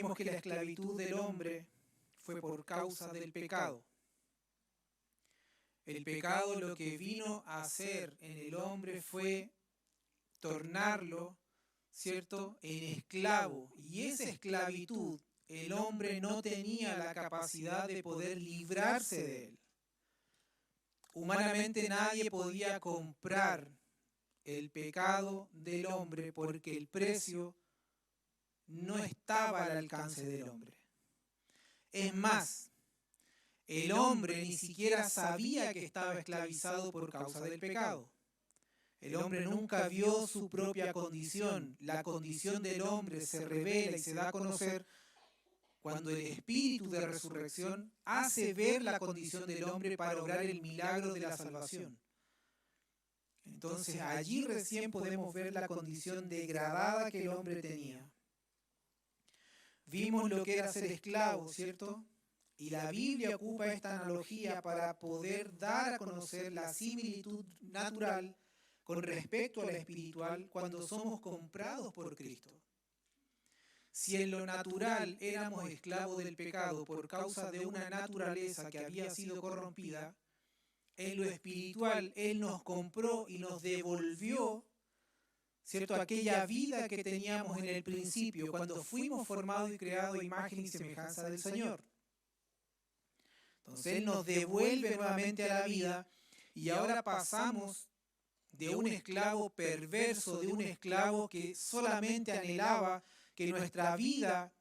vimos que la esclavitud del hombre fue por causa del pecado. El pecado lo que vino a hacer en el hombre fue tornarlo, ¿cierto?, en esclavo. Y esa esclavitud, el hombre no tenía la capacidad de poder librarse de él. Humanamente nadie podía comprar el pecado del hombre porque el precio no estaba al alcance del hombre. Es más, el hombre ni siquiera sabía que estaba esclavizado por causa del pecado. El hombre nunca vio su propia condición. La condición del hombre se revela y se da a conocer cuando el espíritu de resurrección hace ver la condición del hombre para obrar el milagro de la salvación. Entonces allí recién podemos ver la condición degradada que el hombre tenía. Vimos lo que era ser esclavo, ¿cierto? Y la Biblia ocupa esta analogía para poder dar a conocer la similitud natural con respecto a la espiritual cuando somos comprados por Cristo. Si en lo natural éramos esclavos del pecado por causa de una naturaleza que había sido corrompida, en lo espiritual Él nos compró y nos devolvió, ¿cierto?, aquella vida que teníamos en el principio, cuando fuimos formados y creados a imagen y semejanza del Señor. Entonces Él nos devuelve nuevamente a la vida y ahora pasamos de un esclavo perverso, de un esclavo que solamente anhelaba que nuestra vida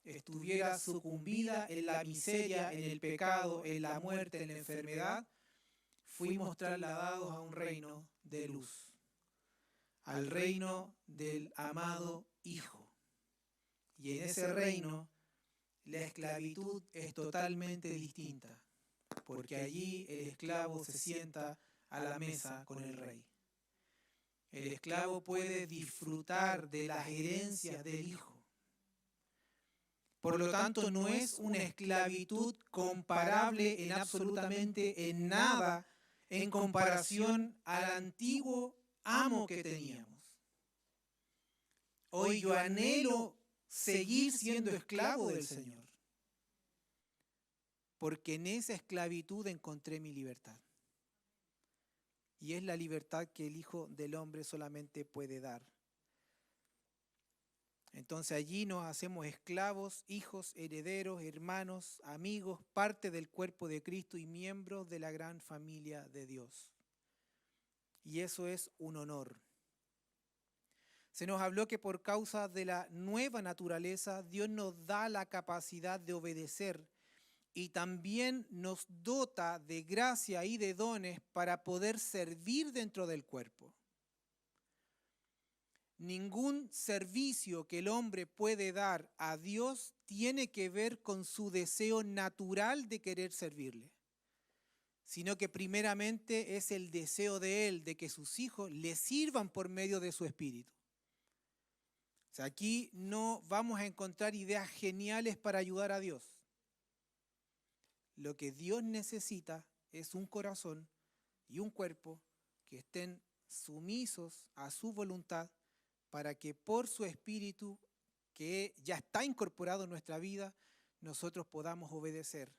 estuviera sucumbida en la miseria, en el pecado, en la muerte, en la enfermedad, fuimos trasladados a un reino de luz, al reino del amado Hijo. Y en ese reino la esclavitud es totalmente distinta, porque allí el esclavo se sienta a la mesa con el rey. El esclavo puede disfrutar de las herencias del Hijo. Por lo tanto, no es una esclavitud comparable en absolutamente en nada en comparación al antiguo amo que teníamos. Hoy yo anhelo seguir siendo esclavo del Señor, porque en esa esclavitud encontré mi libertad. Y es la libertad que el Hijo del Hombre solamente puede dar. Entonces allí nos hacemos esclavos, hijos, herederos, hermanos, amigos, parte del cuerpo de Cristo y miembros de la gran familia de Dios. Y eso es un honor. Se nos habló que por causa de la nueva naturaleza, Dios nos da la capacidad de obedecer y también nos dota de gracia y de dones para poder servir dentro del cuerpo. Ningún servicio que el hombre puede dar a Dios tiene que ver con su deseo natural de querer servirle, sino que primeramente es el deseo de Él de que sus hijos le sirvan por medio de su espíritu. O sea, aquí no vamos a encontrar ideas geniales para ayudar a Dios. Lo que Dios necesita es un corazón y un cuerpo que estén sumisos a su voluntad para que por su espíritu, que ya está incorporado en nuestra vida, nosotros podamos obedecer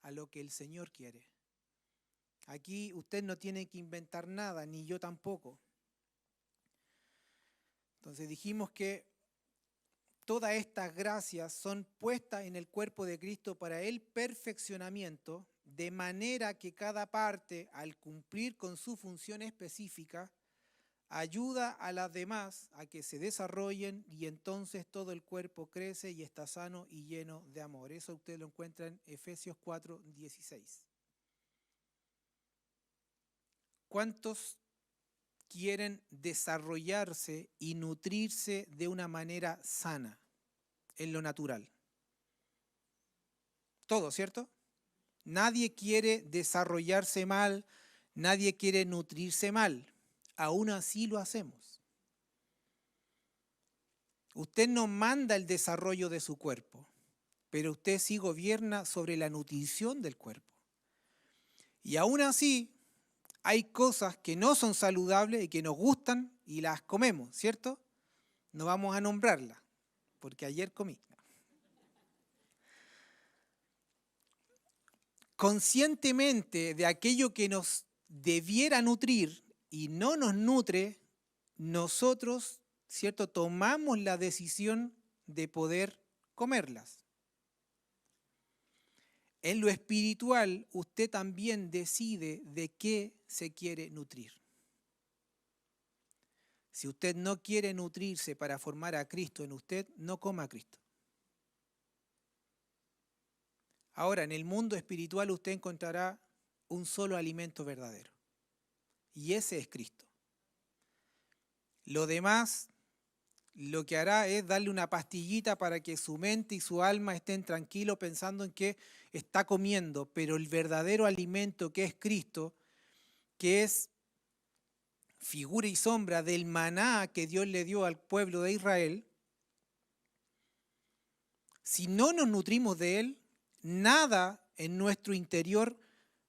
a lo que el Señor quiere. Aquí usted no tiene que inventar nada, ni yo tampoco. Entonces dijimos que todas estas gracias son puestas en el cuerpo de Cristo para el perfeccionamiento, de manera que cada parte, al cumplir con su función específica, ayuda a las demás a que se desarrollen y entonces todo el cuerpo crece y está sano y lleno de amor. Eso usted lo encuentra en Efesios 4:16. ¿Cuántos quieren desarrollarse y nutrirse de una manera sana, en lo natural? Todo, ¿cierto? Nadie quiere desarrollarse mal, nadie quiere nutrirse mal. Aún así lo hacemos. Usted no manda el desarrollo de su cuerpo, pero usted sí gobierna sobre la nutrición del cuerpo. Y aún así hay cosas que no son saludables y que nos gustan y las comemos, ¿cierto? No vamos a nombrarlas, porque ayer comí. conscientemente de aquello que nos debiera nutrir y no nos nutre, nosotros, ¿cierto?, tomamos la decisión de poder comerlas. En lo espiritual, usted también decide de qué se quiere nutrir. Si usted no quiere nutrirse para formar a Cristo en usted, no coma a Cristo. Ahora, en el mundo espiritual usted encontrará un solo alimento verdadero. Y ese es Cristo. Lo demás, lo que hará es darle una pastillita para que su mente y su alma estén tranquilos pensando en que está comiendo, pero el verdadero alimento que es Cristo, que es figura y sombra del maná que Dios le dio al pueblo de Israel, si no nos nutrimos de él, nada en nuestro interior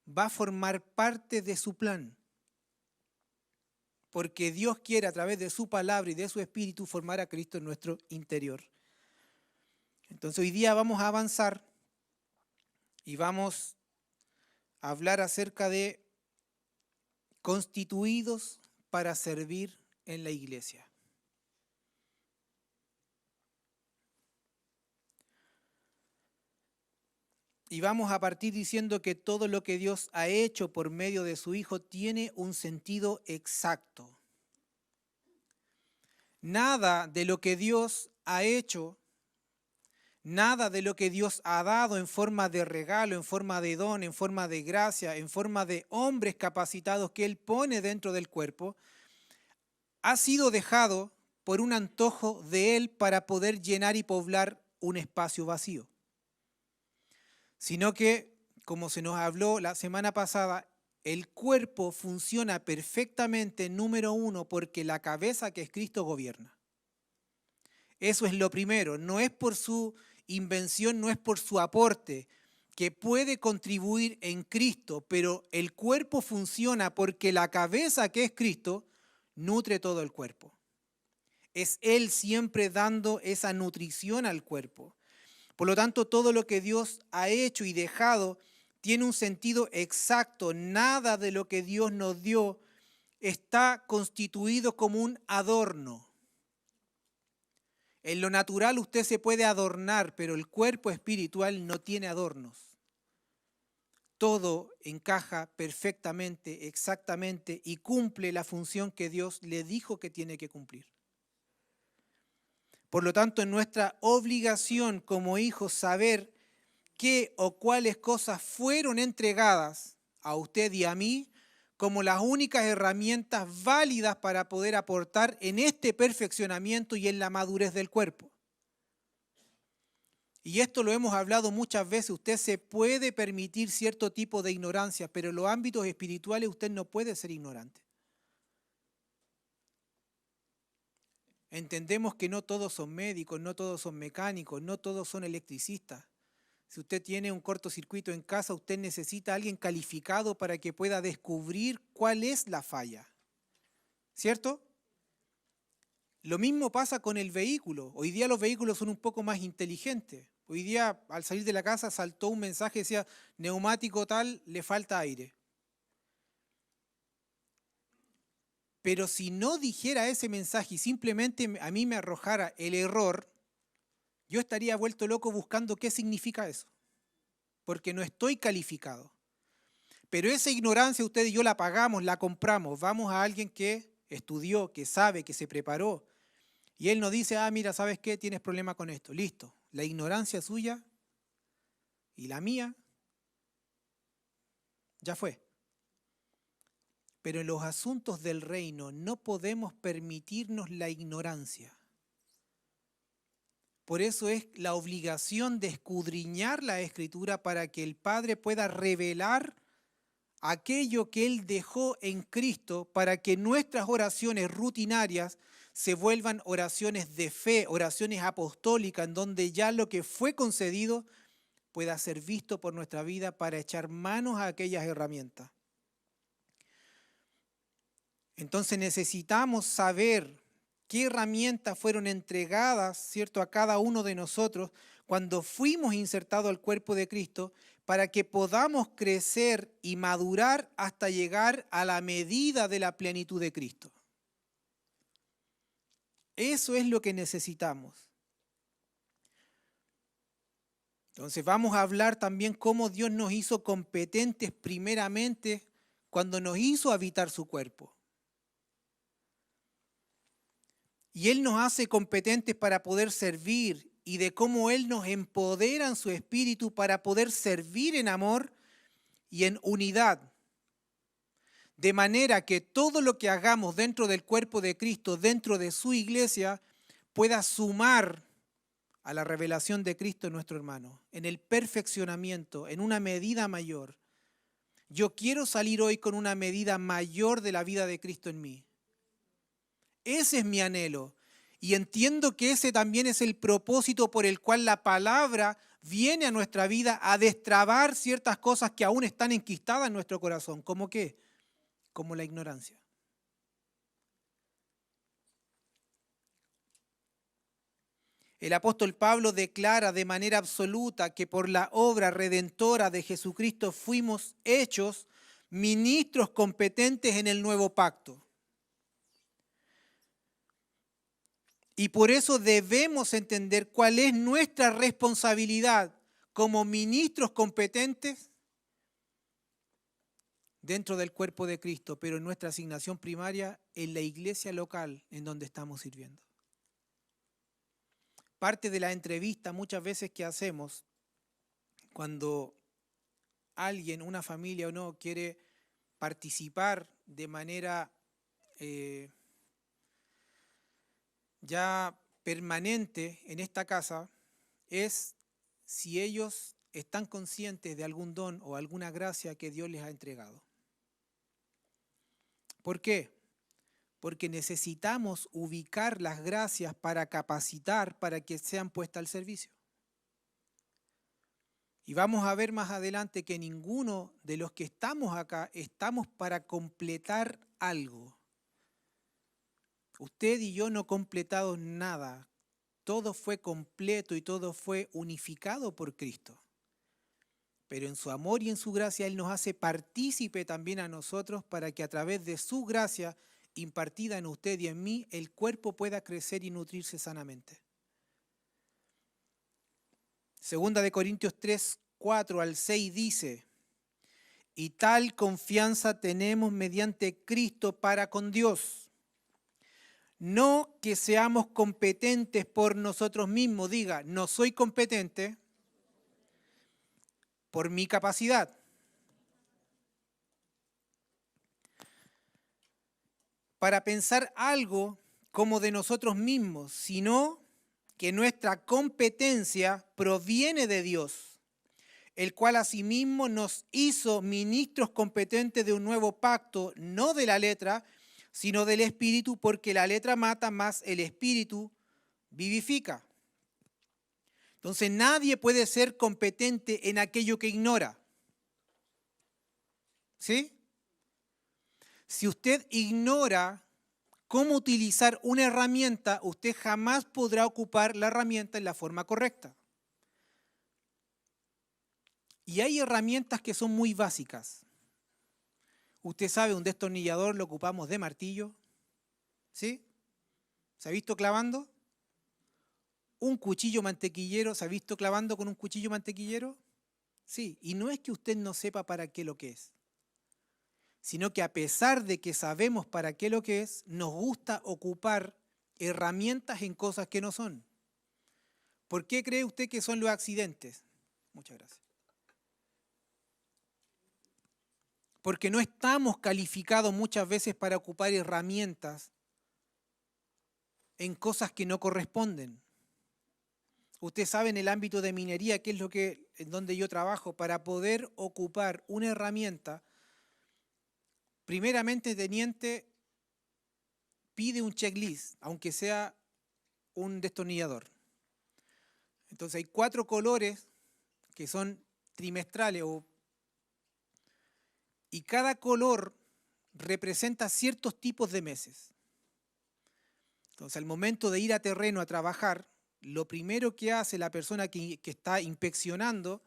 va a formar parte de su plan. Porque Dios quiere a través de su palabra y de su espíritu formar a Cristo en nuestro interior. Entonces hoy día vamos a avanzar y vamos a hablar acerca de constituidos para servir en la iglesia. Y vamos a partir diciendo que todo lo que Dios ha hecho por medio de su Hijo tiene un sentido exacto. Nada de lo que Dios ha hecho, nada de lo que Dios ha dado en forma de regalo, en forma de don, en forma de gracia, en forma de hombres capacitados que Él pone dentro del cuerpo, ha sido dejado por un antojo de Él para poder llenar y poblar un espacio vacío. Sino que, como se nos habló la semana pasada, el cuerpo funciona perfectamente, número uno, porque la cabeza que es Cristo gobierna. Eso es lo primero, no es por su invención, no es por su aporte, que puede contribuir en Cristo, pero el cuerpo funciona porque la cabeza que es Cristo nutre todo el cuerpo. Es Él siempre dando esa nutrición al cuerpo. Por lo tanto, todo lo que Dios ha hecho y dejado tiene un sentido exacto. Nada de lo que Dios nos dio está constituido como un adorno. En lo natural usted se puede adornar, pero el cuerpo espiritual no tiene adornos. Todo encaja perfectamente, exactamente y cumple la función que Dios le dijo que tiene que cumplir. Por lo tanto, es nuestra obligación como hijos saber qué o cuáles cosas fueron entregadas a usted y a mí como las únicas herramientas válidas para poder aportar en este perfeccionamiento y en la madurez del cuerpo. Y esto lo hemos hablado muchas veces, usted se puede permitir cierto tipo de ignorancia, pero en los ámbitos espirituales usted no puede ser ignorante. Entendemos que no todos son médicos, no todos son mecánicos, no todos son electricistas. Si usted tiene un cortocircuito en casa, usted necesita a alguien calificado para que pueda descubrir cuál es la falla. ¿Cierto? Lo mismo pasa con el vehículo. Hoy día los vehículos son un poco más inteligentes. Hoy día, al salir de la casa, saltó un mensaje que decía, neumático tal, le falta aire. Pero si no dijera ese mensaje y simplemente a mí me arrojara el error, yo estaría vuelto loco buscando qué significa eso, porque no estoy calificado. Pero esa ignorancia usted y yo la pagamos, la compramos, vamos a alguien que estudió, que sabe, que se preparó, y él nos dice, mira, ¿sabes qué? Tienes problema con esto, listo. La ignorancia suya y la mía ya fue. Pero en los asuntos del reino no podemos permitirnos la ignorancia. Por eso es la obligación de escudriñar la Escritura para que el Padre pueda revelar aquello que Él dejó en Cristo para que nuestras oraciones rutinarias se vuelvan oraciones de fe, oraciones apostólicas, en donde ya lo que fue concedido pueda ser visto por nuestra vida para echar manos a aquellas herramientas. Entonces necesitamos saber qué herramientas fueron entregadas, ¿cierto?, a cada uno de nosotros cuando fuimos insertados al cuerpo de Cristo para que podamos crecer y madurar hasta llegar a la medida de la plenitud de Cristo. Eso es lo que necesitamos. Entonces vamos a hablar también cómo Dios nos hizo competentes primeramente cuando nos hizo habitar su cuerpo. Y Él nos hace competentes para poder servir y de cómo Él nos empodera en su espíritu para poder servir en amor y en unidad. De manera que todo lo que hagamos dentro del cuerpo de Cristo, dentro de su iglesia, pueda sumar a la revelación de Cristo en nuestro hermano, en el perfeccionamiento, en una medida mayor. Yo quiero salir hoy con una medida mayor de la vida de Cristo en mí. Ese es mi anhelo. Y entiendo que ese también es el propósito por el cual la palabra viene a nuestra vida a destrabar ciertas cosas que aún están enquistadas en nuestro corazón. ¿Cómo qué? Como la ignorancia. El apóstol Pablo declara de manera absoluta que por la obra redentora de Jesucristo fuimos hechos ministros competentes en el nuevo pacto. Y por eso debemos entender cuál es nuestra responsabilidad como ministros competentes dentro del cuerpo de Cristo, pero en nuestra asignación primaria en la iglesia local en donde estamos sirviendo. Parte de la entrevista muchas veces que hacemos cuando alguien, una familia o no, quiere participar de manera ya permanente en esta casa es si ellos están conscientes de algún don o alguna gracia que Dios les ha entregado. ¿Por qué? Porque necesitamos ubicar las gracias para capacitar, para que sean puestas al servicio. Y vamos a ver más adelante que ninguno de los que estamos acá estamos para completar algo. Usted y yo no completamos nada. Todo fue completo y todo fue unificado por Cristo. Pero en su amor y en su gracia Él nos hace partícipe también a nosotros para que a través de su gracia impartida en usted y en mí, el cuerpo pueda crecer y nutrirse sanamente. Segunda de Corintios 3, 4 al 6 dice: y tal confianza tenemos mediante Cristo para con Dios. No que seamos competentes por nosotros mismos, diga, no soy competente por mi capacidad. Para pensar algo como de nosotros mismos, sino que nuestra competencia proviene de Dios, el cual asimismo nos hizo ministros competentes de un nuevo pacto, no de la letra, sino del Espíritu, porque la letra mata, más el Espíritu vivifica. Entonces nadie puede ser competente en aquello que ignora. ¿Sí? Si usted ignora cómo utilizar una herramienta, usted jamás podrá ocupar la herramienta en la forma correcta. Y hay herramientas que son muy básicas. Usted sabe, un destornillador lo ocupamos de martillo. ¿Sí? ¿Se ha visto clavando? Un cuchillo mantequillero, ¿se ha visto clavando con un cuchillo mantequillero? Sí, y no es que usted no sepa para qué lo que es, sino que a pesar de que sabemos para qué lo que es, nos gusta ocupar herramientas en cosas que no son. ¿Por qué cree usted que son los accidentes? Muchas gracias. Porque no estamos calificados muchas veces para ocupar herramientas en cosas que no corresponden. Usted sabe en el ámbito de minería, que es en donde yo trabajo, para poder ocupar una herramienta, primeramente el teniente pide un checklist, aunque sea un destornillador. Entonces hay 4 colores que son trimestrales y cada color representa ciertos tipos de meses. Entonces al momento de ir a terreno a trabajar, lo primero que hace la persona que está inspeccionando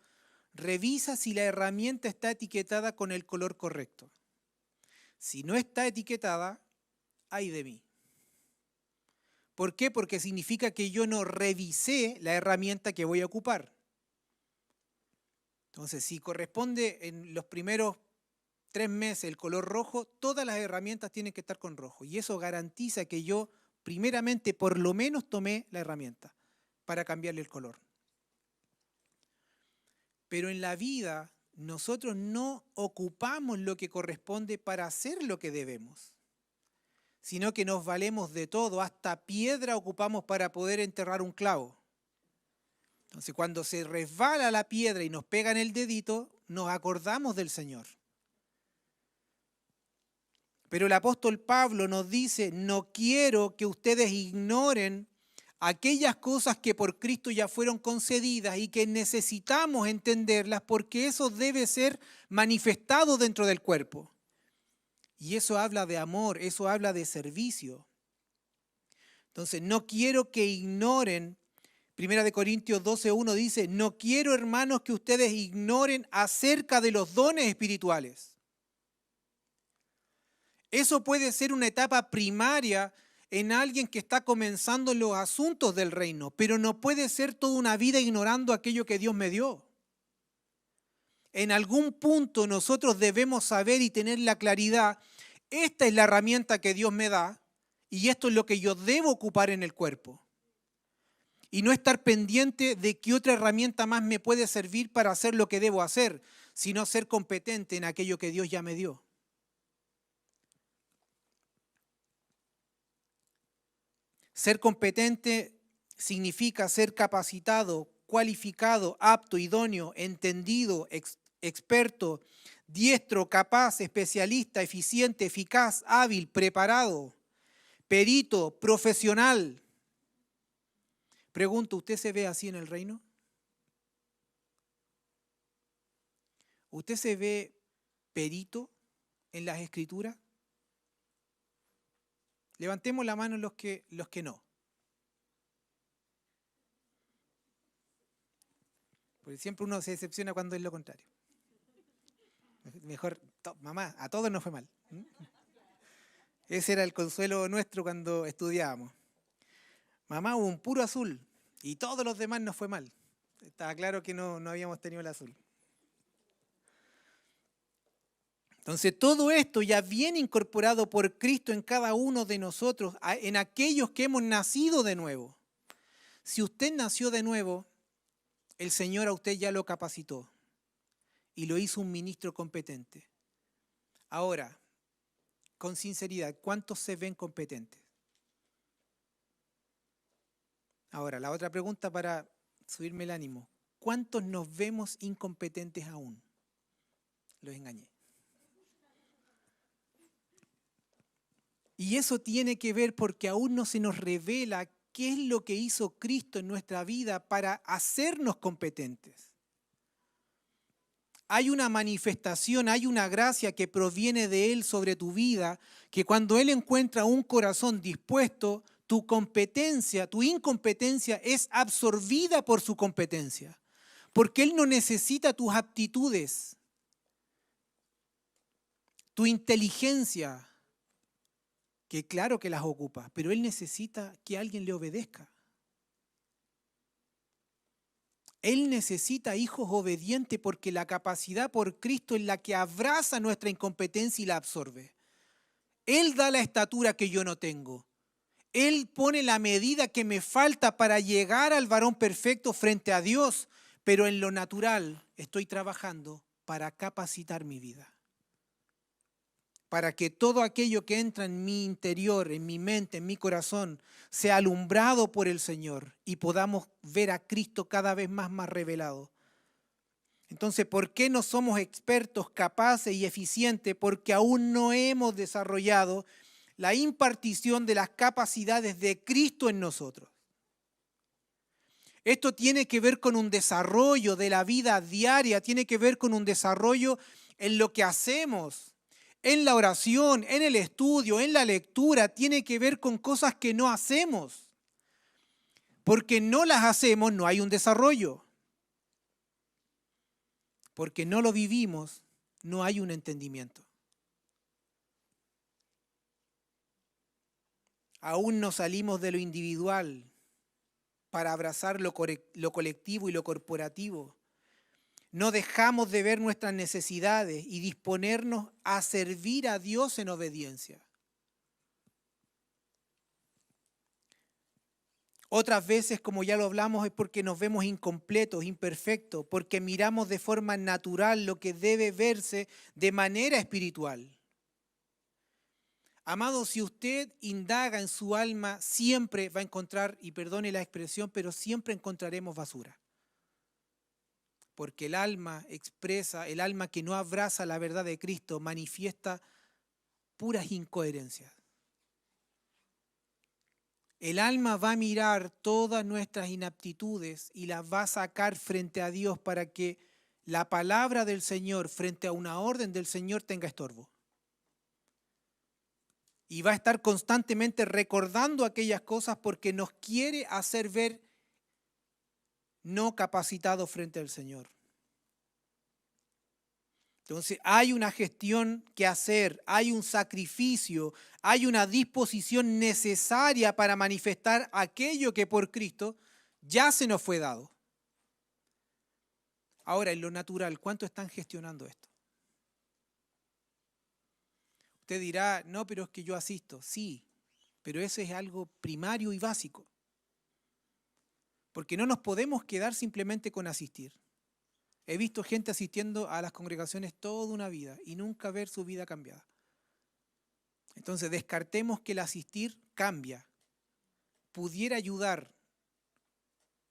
revisa si la herramienta está etiquetada con el color correcto. Si no está etiquetada, ay de mí. ¿Por qué? Porque significa que yo no revisé la herramienta que voy a ocupar. Entonces, si corresponde en los primeros 3 meses el color rojo, todas las herramientas tienen que estar con rojo. Y eso garantiza que yo, primeramente, por lo menos tomé la herramienta para cambiarle el color. Pero en la vida, nosotros no ocupamos lo que corresponde para hacer lo que debemos, sino que nos valemos de todo, hasta piedra ocupamos para poder enterrar un clavo. Entonces, cuando se resbala la piedra y nos pega en el dedito, nos acordamos del Señor. Pero el apóstol Pablo nos dice, no quiero que ustedes ignoren aquellas cosas que por Cristo ya fueron concedidas y que necesitamos entenderlas porque eso debe ser manifestado dentro del cuerpo. Y eso habla de amor, eso habla de servicio. Entonces, no quiero que ignoren. 1 Corintios 12:1 dice, no quiero, hermanos, que ustedes ignoren acerca de los dones espirituales. Eso puede ser una etapa primaria en alguien que está comenzando los asuntos del reino, pero no puede ser toda una vida ignorando aquello que Dios me dio. En algún punto nosotros debemos saber y tener la claridad, esta es la herramienta que Dios me da y esto es lo que yo debo ocupar en el cuerpo. Y no estar pendiente de qué otra herramienta más me puede servir para hacer lo que debo hacer, sino ser competente en aquello que Dios ya me dio. Ser competente significa ser capacitado, cualificado, apto, idóneo, entendido, experto, diestro, capaz, especialista, eficiente, eficaz, hábil, preparado, perito, profesional. Pregunto, ¿usted se ve así en el reino? ¿Usted se ve perito en las Escrituras? Levantemos la mano los que no. Porque siempre uno se decepciona cuando es lo contrario. Mejor, mamá, a todos nos fue mal. Ese era el consuelo nuestro cuando estudiábamos. Mamá, hubo un puro azul y todos los demás nos fue mal. Estaba claro que no habíamos tenido el azul. Entonces todo esto ya viene incorporado por Cristo en cada uno de nosotros, en aquellos que hemos nacido de nuevo. Si usted nació de nuevo, el Señor a usted ya lo capacitó y lo hizo un ministro competente. Ahora, con sinceridad, ¿cuántos se ven competentes? Ahora, la otra pregunta para subirme el ánimo. ¿Cuántos nos vemos incompetentes aún? Los engañé. Y eso tiene que ver porque aún no se nos revela qué es lo que hizo Cristo en nuestra vida para hacernos competentes. Hay una manifestación, hay una gracia que proviene de Él sobre tu vida, que cuando Él encuentra un corazón dispuesto, tu competencia, tu incompetencia es absorbida por su competencia. Porque Él no necesita tus aptitudes, tu inteligencia, que claro que las ocupa, pero Él necesita que alguien le obedezca. Él necesita hijos obedientes porque la capacidad por Cristo es la que abraza nuestra incompetencia y la absorbe. Él da la estatura que yo no tengo. Él pone la medida que me falta para llegar al varón perfecto frente a Dios, pero en lo natural estoy trabajando para capacitar mi vida. Para que todo aquello que entra en mi interior, en mi mente, en mi corazón, sea alumbrado por el Señor y podamos ver a Cristo cada vez más revelado. Entonces, ¿por qué no somos expertos, capaces y eficientes? Porque aún no hemos desarrollado la impartición de las capacidades de Cristo en nosotros. Esto tiene que ver con un desarrollo de la vida diaria, tiene que ver con un desarrollo en lo que hacemos. En la oración, en el estudio, en la lectura, tiene que ver con cosas que no hacemos. Porque no las hacemos, no hay un desarrollo. porque no lo vivimos, no hay un entendimiento. Aún no salimos de lo individual para abrazar lo colectivo y lo corporativo. No dejamos de ver nuestras necesidades y disponernos a servir a Dios en obediencia. Otras veces, como ya lo hablamos, es porque nos vemos incompletos, imperfectos, porque miramos de forma natural lo que debe verse de manera espiritual. Amado, si usted indaga en su alma, siempre va a encontrar, y perdone la expresión, pero siempre encontraremos basura. Porque el alma expresa, el alma que no abraza la verdad de Cristo, manifiesta puras incoherencias. El alma va a mirar todas nuestras inaptitudes y las va a sacar frente a Dios para que la palabra del Señor frente a una orden del Señor tenga estorbo. Y va a estar constantemente recordando aquellas cosas porque nos quiere hacer ver no capacitados frente al Señor. Entonces hay una gestión que hacer, hay un sacrificio, hay una disposición necesaria para manifestar aquello que por Cristo ya se nos fue dado. Ahora, en lo natural, ¿cuánto están gestionando esto? Usted dirá, no, pero es que yo asisto. Sí, pero eso es algo primario y básico. Porque no nos podemos quedar simplemente con asistir. He visto gente asistiendo a las congregaciones toda una vida y nunca ver su vida cambiada. Entonces descartemos que el asistir cambia. Pudiera ayudar,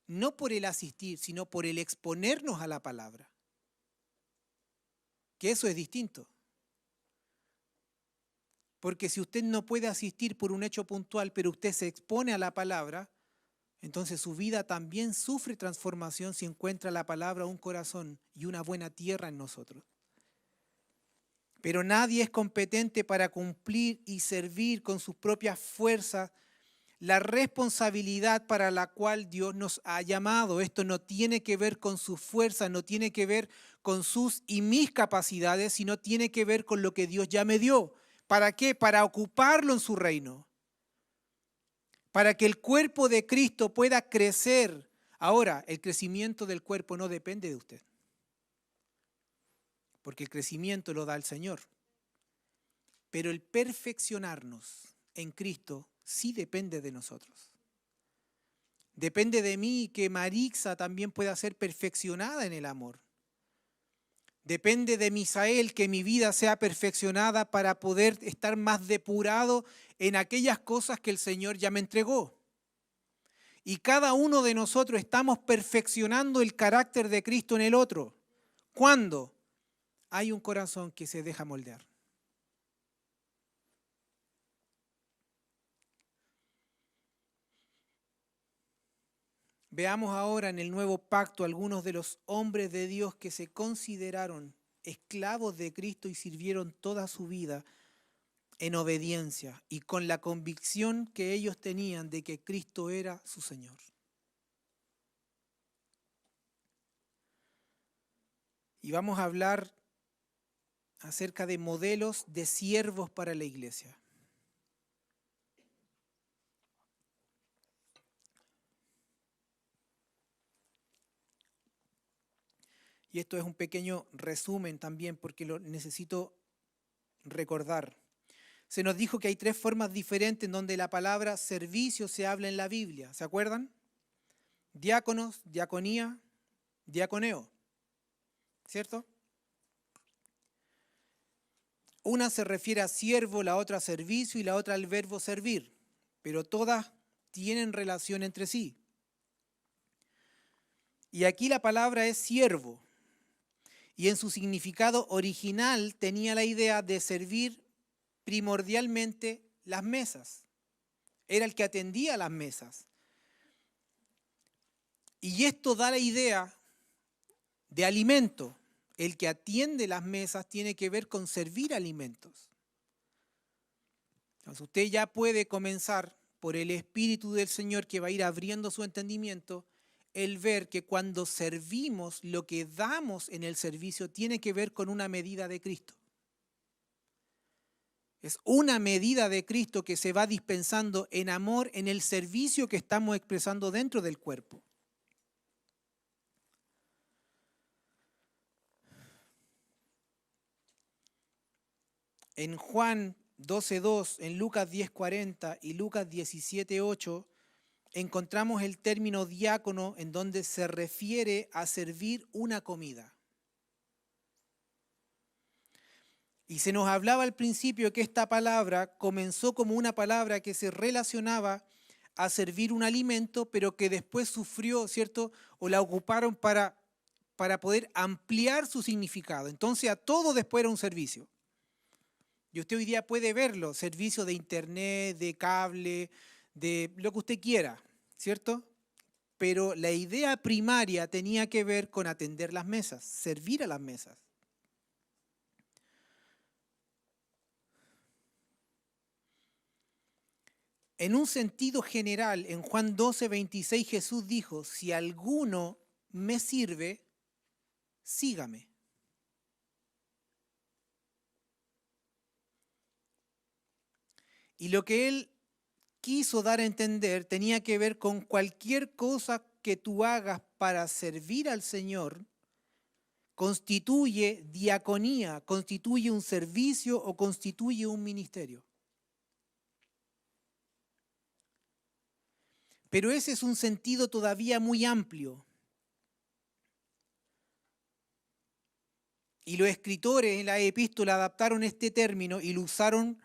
no por el asistir, sino por el exponernos a la palabra. Que eso es distinto. Porque si usted no puede asistir por un hecho puntual, pero usted se expone a la palabra, entonces su vida también sufre transformación si encuentra la palabra, un corazón y una buena tierra en nosotros. Pero nadie es competente para cumplir y servir con sus propias fuerzas la responsabilidad para la cual Dios nos ha llamado. Esto no tiene que ver con sus fuerzas, no tiene que ver con sus y mis capacidades, sino tiene que ver con lo que Dios ya me dio. ¿Para qué? Para ocuparlo en su reino. Para que el cuerpo de Cristo pueda crecer. Ahora, el crecimiento del cuerpo no depende de usted, porque el crecimiento lo da el Señor. Pero el perfeccionarnos en Cristo sí depende de nosotros. Depende de mí que Marixa también pueda ser perfeccionada en el amor. Depende de Misael que mi vida sea perfeccionada para poder estar más depurado en aquellas cosas que el Señor ya me entregó. Y cada uno de nosotros estamos perfeccionando el carácter de Cristo en el otro. ¿Cuándo? Hay un corazón que se deja moldear. Veamos ahora en el nuevo pacto algunos de los hombres de Dios que se consideraron esclavos de Cristo y sirvieron toda su vida en obediencia y con la convicción que ellos tenían de que Cristo era su Señor. Y vamos a hablar acerca de modelos de siervos para la iglesia. Y esto es un pequeño resumen también porque lo necesito recordar. Se nos dijo que hay 3 formas diferentes en donde la palabra servicio se habla en la Biblia. ¿Se acuerdan? Diáconos, diaconía, diaconeo. ¿Cierto? Una se refiere a siervo, la otra a servicio y la otra al verbo servir. Pero todas tienen relación entre sí. Y aquí la palabra es siervo. Y en su significado original tenía la idea de servir primordialmente las mesas. Era el que atendía las mesas. Y esto da la idea de alimento. El que atiende las mesas tiene que ver con servir alimentos. Entonces usted ya puede comenzar por el Espíritu del Señor que va a ir abriendo su entendimiento el ver que cuando servimos, lo que damos en el servicio tiene que ver con una medida de Cristo. Es una medida de Cristo que se va dispensando en amor en el servicio que estamos expresando dentro del cuerpo. En Juan 12:2, en Lucas 10:40 y Lucas 17:8, encontramos el término diácono en donde se refiere a servir una comida. Y se nos hablaba al principio que esta palabra comenzó como una palabra que se relacionaba a servir un alimento, pero que después sufrió, ¿cierto? O la ocuparon para poder ampliar su significado. Entonces a todo después era un servicio. Y usted hoy día puede verlo, servicio de internet, de cable, de lo que usted quiera, ¿cierto? Pero la idea primaria tenía que ver con atender las mesas, servir a las mesas. En un sentido general, en Juan 12:26 Jesús dijo, si alguno me sirve, sígame. Y lo que él quiso dar a entender tenía que ver con cualquier cosa que tú hagas para servir al Señor, constituye diaconía, constituye un servicio o constituye un ministerio. Pero ese es un sentido todavía muy amplio. Y los escritores en la epístola adaptaron este término y lo usaron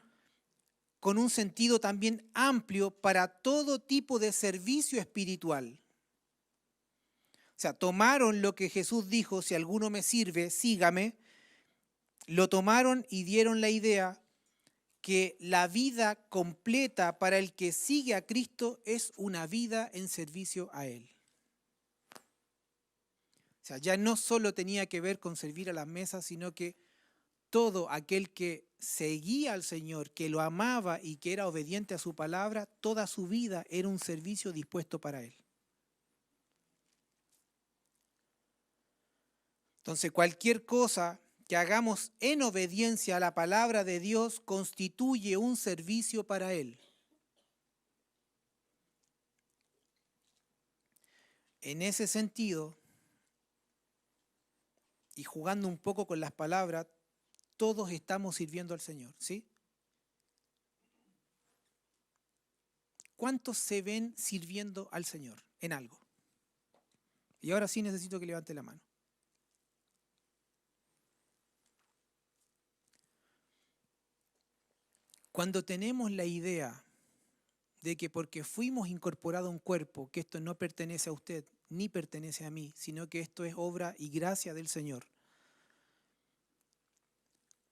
con un sentido también amplio para todo tipo de servicio espiritual. O sea, tomaron lo que Jesús dijo, si alguno me sirve, sígame, lo tomaron y dieron la idea que la vida completa para el que sigue a Cristo es una vida en servicio a Él. O sea, ya no solo tenía que ver con servir a las mesas, sino que todo aquel que seguía al Señor, que lo amaba y que era obediente a su palabra, toda su vida era un servicio dispuesto para Él. Entonces, cualquier cosa que hagamos en obediencia a la palabra de Dios constituye un servicio para Él. En ese sentido, y jugando un poco con las palabras, todos estamos sirviendo al Señor, ¿sí? ¿Cuántos se ven sirviendo al Señor en algo? Y ahora sí necesito que levante la mano. Cuando tenemos la idea de que porque fuimos incorporados a un cuerpo, que esto no pertenece a usted ni pertenece a mí, sino que esto es obra y gracia del Señor.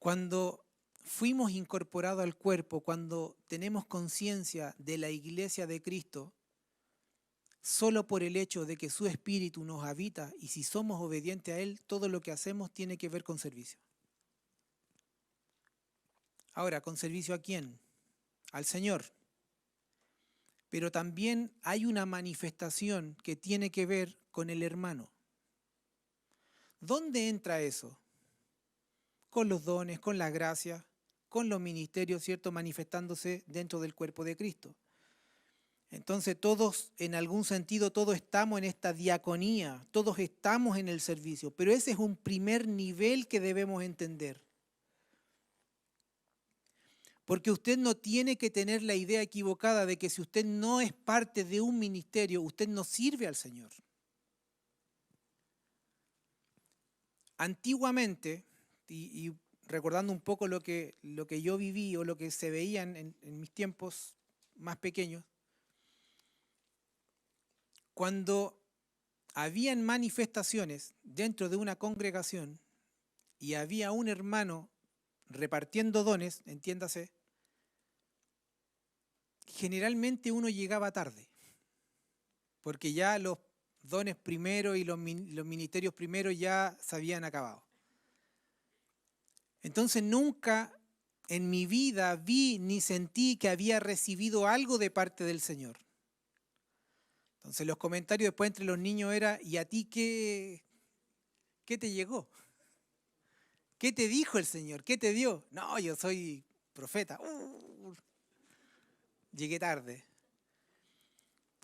Cuando fuimos incorporados al cuerpo, cuando tenemos conciencia de la iglesia de Cristo, solo por el hecho de que su espíritu nos habita y si somos obedientes a Él, todo lo que hacemos tiene que ver con servicio. Ahora, ¿con servicio a quién? Al Señor. Pero también hay una manifestación que tiene que ver con el hermano. ¿Dónde entra eso? Con los dones, con las gracias, con los ministerios, ¿cierto? Manifestándose dentro del cuerpo de Cristo. Entonces todos, en algún sentido, todos estamos en esta diaconía, todos estamos en el servicio, pero ese es un primer nivel que debemos entender. Porque usted no tiene que tener la idea equivocada de que si usted no es parte de un ministerio, usted no sirve al Señor. Antiguamente, y recordando un poco lo que yo viví o lo que se veía en mis tiempos más pequeños, cuando habían manifestaciones dentro de una congregación y había un hermano repartiendo dones, entiéndase, generalmente uno llegaba tarde, porque ya los dones primero y los ministerios primero ya se habían acabado. Entonces nunca en mi vida vi ni sentí que había recibido algo de parte del Señor. Entonces los comentarios después entre los niños era, ¿y a ti qué te llegó? ¿Qué te dijo el Señor? ¿Qué te dio? No, yo soy profeta. Llegué tarde.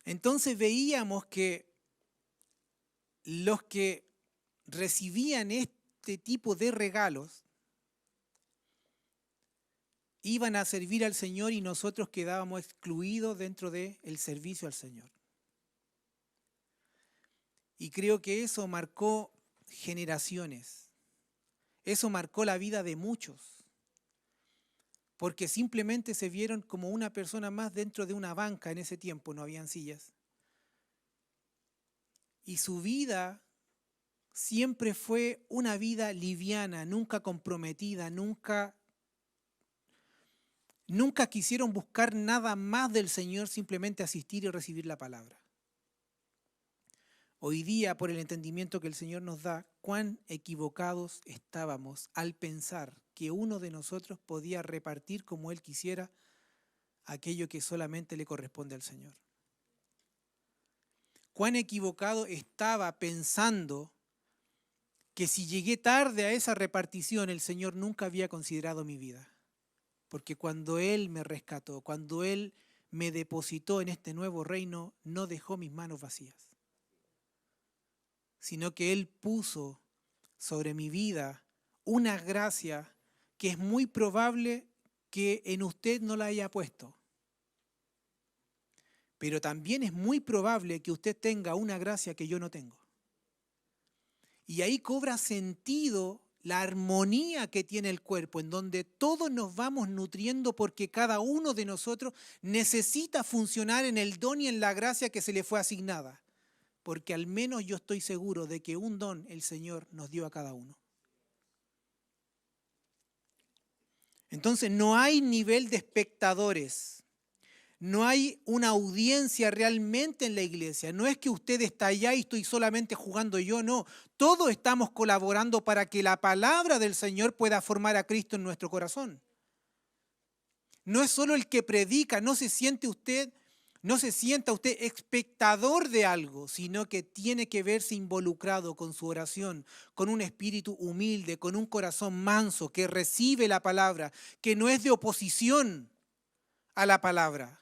Entonces veíamos que los que recibían este tipo de regalos iban a servir al Señor y nosotros quedábamos excluidos dentro del servicio al Señor. Y creo que eso marcó generaciones. Eso marcó la vida de muchos. Porque simplemente se vieron como una persona más dentro de una banca. En ese tiempo no habían sillas. Y su vida siempre fue una vida liviana, nunca comprometida, nunca quisieron buscar nada más del Señor, simplemente asistir y recibir la palabra. Hoy día, por el entendimiento que el Señor nos da, cuán equivocados estábamos al pensar que uno de nosotros podía repartir como Él quisiera aquello que solamente le corresponde al Señor. Cuán equivocado estaba pensando que si llegué tarde a esa repartición, el Señor nunca había considerado mi vida. Porque cuando Él me rescató, cuando Él me depositó en este nuevo reino, no dejó mis manos vacías, sino que Él puso sobre mi vida una gracia que es muy probable que en usted no la haya puesto. Pero también es muy probable que usted tenga una gracia que yo no tengo. Y ahí cobra sentido la armonía que tiene el cuerpo, en donde todos nos vamos nutriendo porque cada uno de nosotros necesita funcionar en el don y en la gracia que se le fue asignada. Porque al menos yo estoy seguro de que un don el Señor nos dio a cada uno. Entonces no hay nivel de espectadores. No hay una audiencia realmente en la iglesia. No es que usted está allá y estoy solamente jugando yo, no. Todos estamos colaborando para que la palabra del Señor pueda formar a Cristo en nuestro corazón. No es solo el que predica, no se sienta usted espectador de algo, sino que tiene que verse involucrado con su oración, con un espíritu humilde, con un corazón manso, que recibe la palabra, que no es de oposición a la palabra.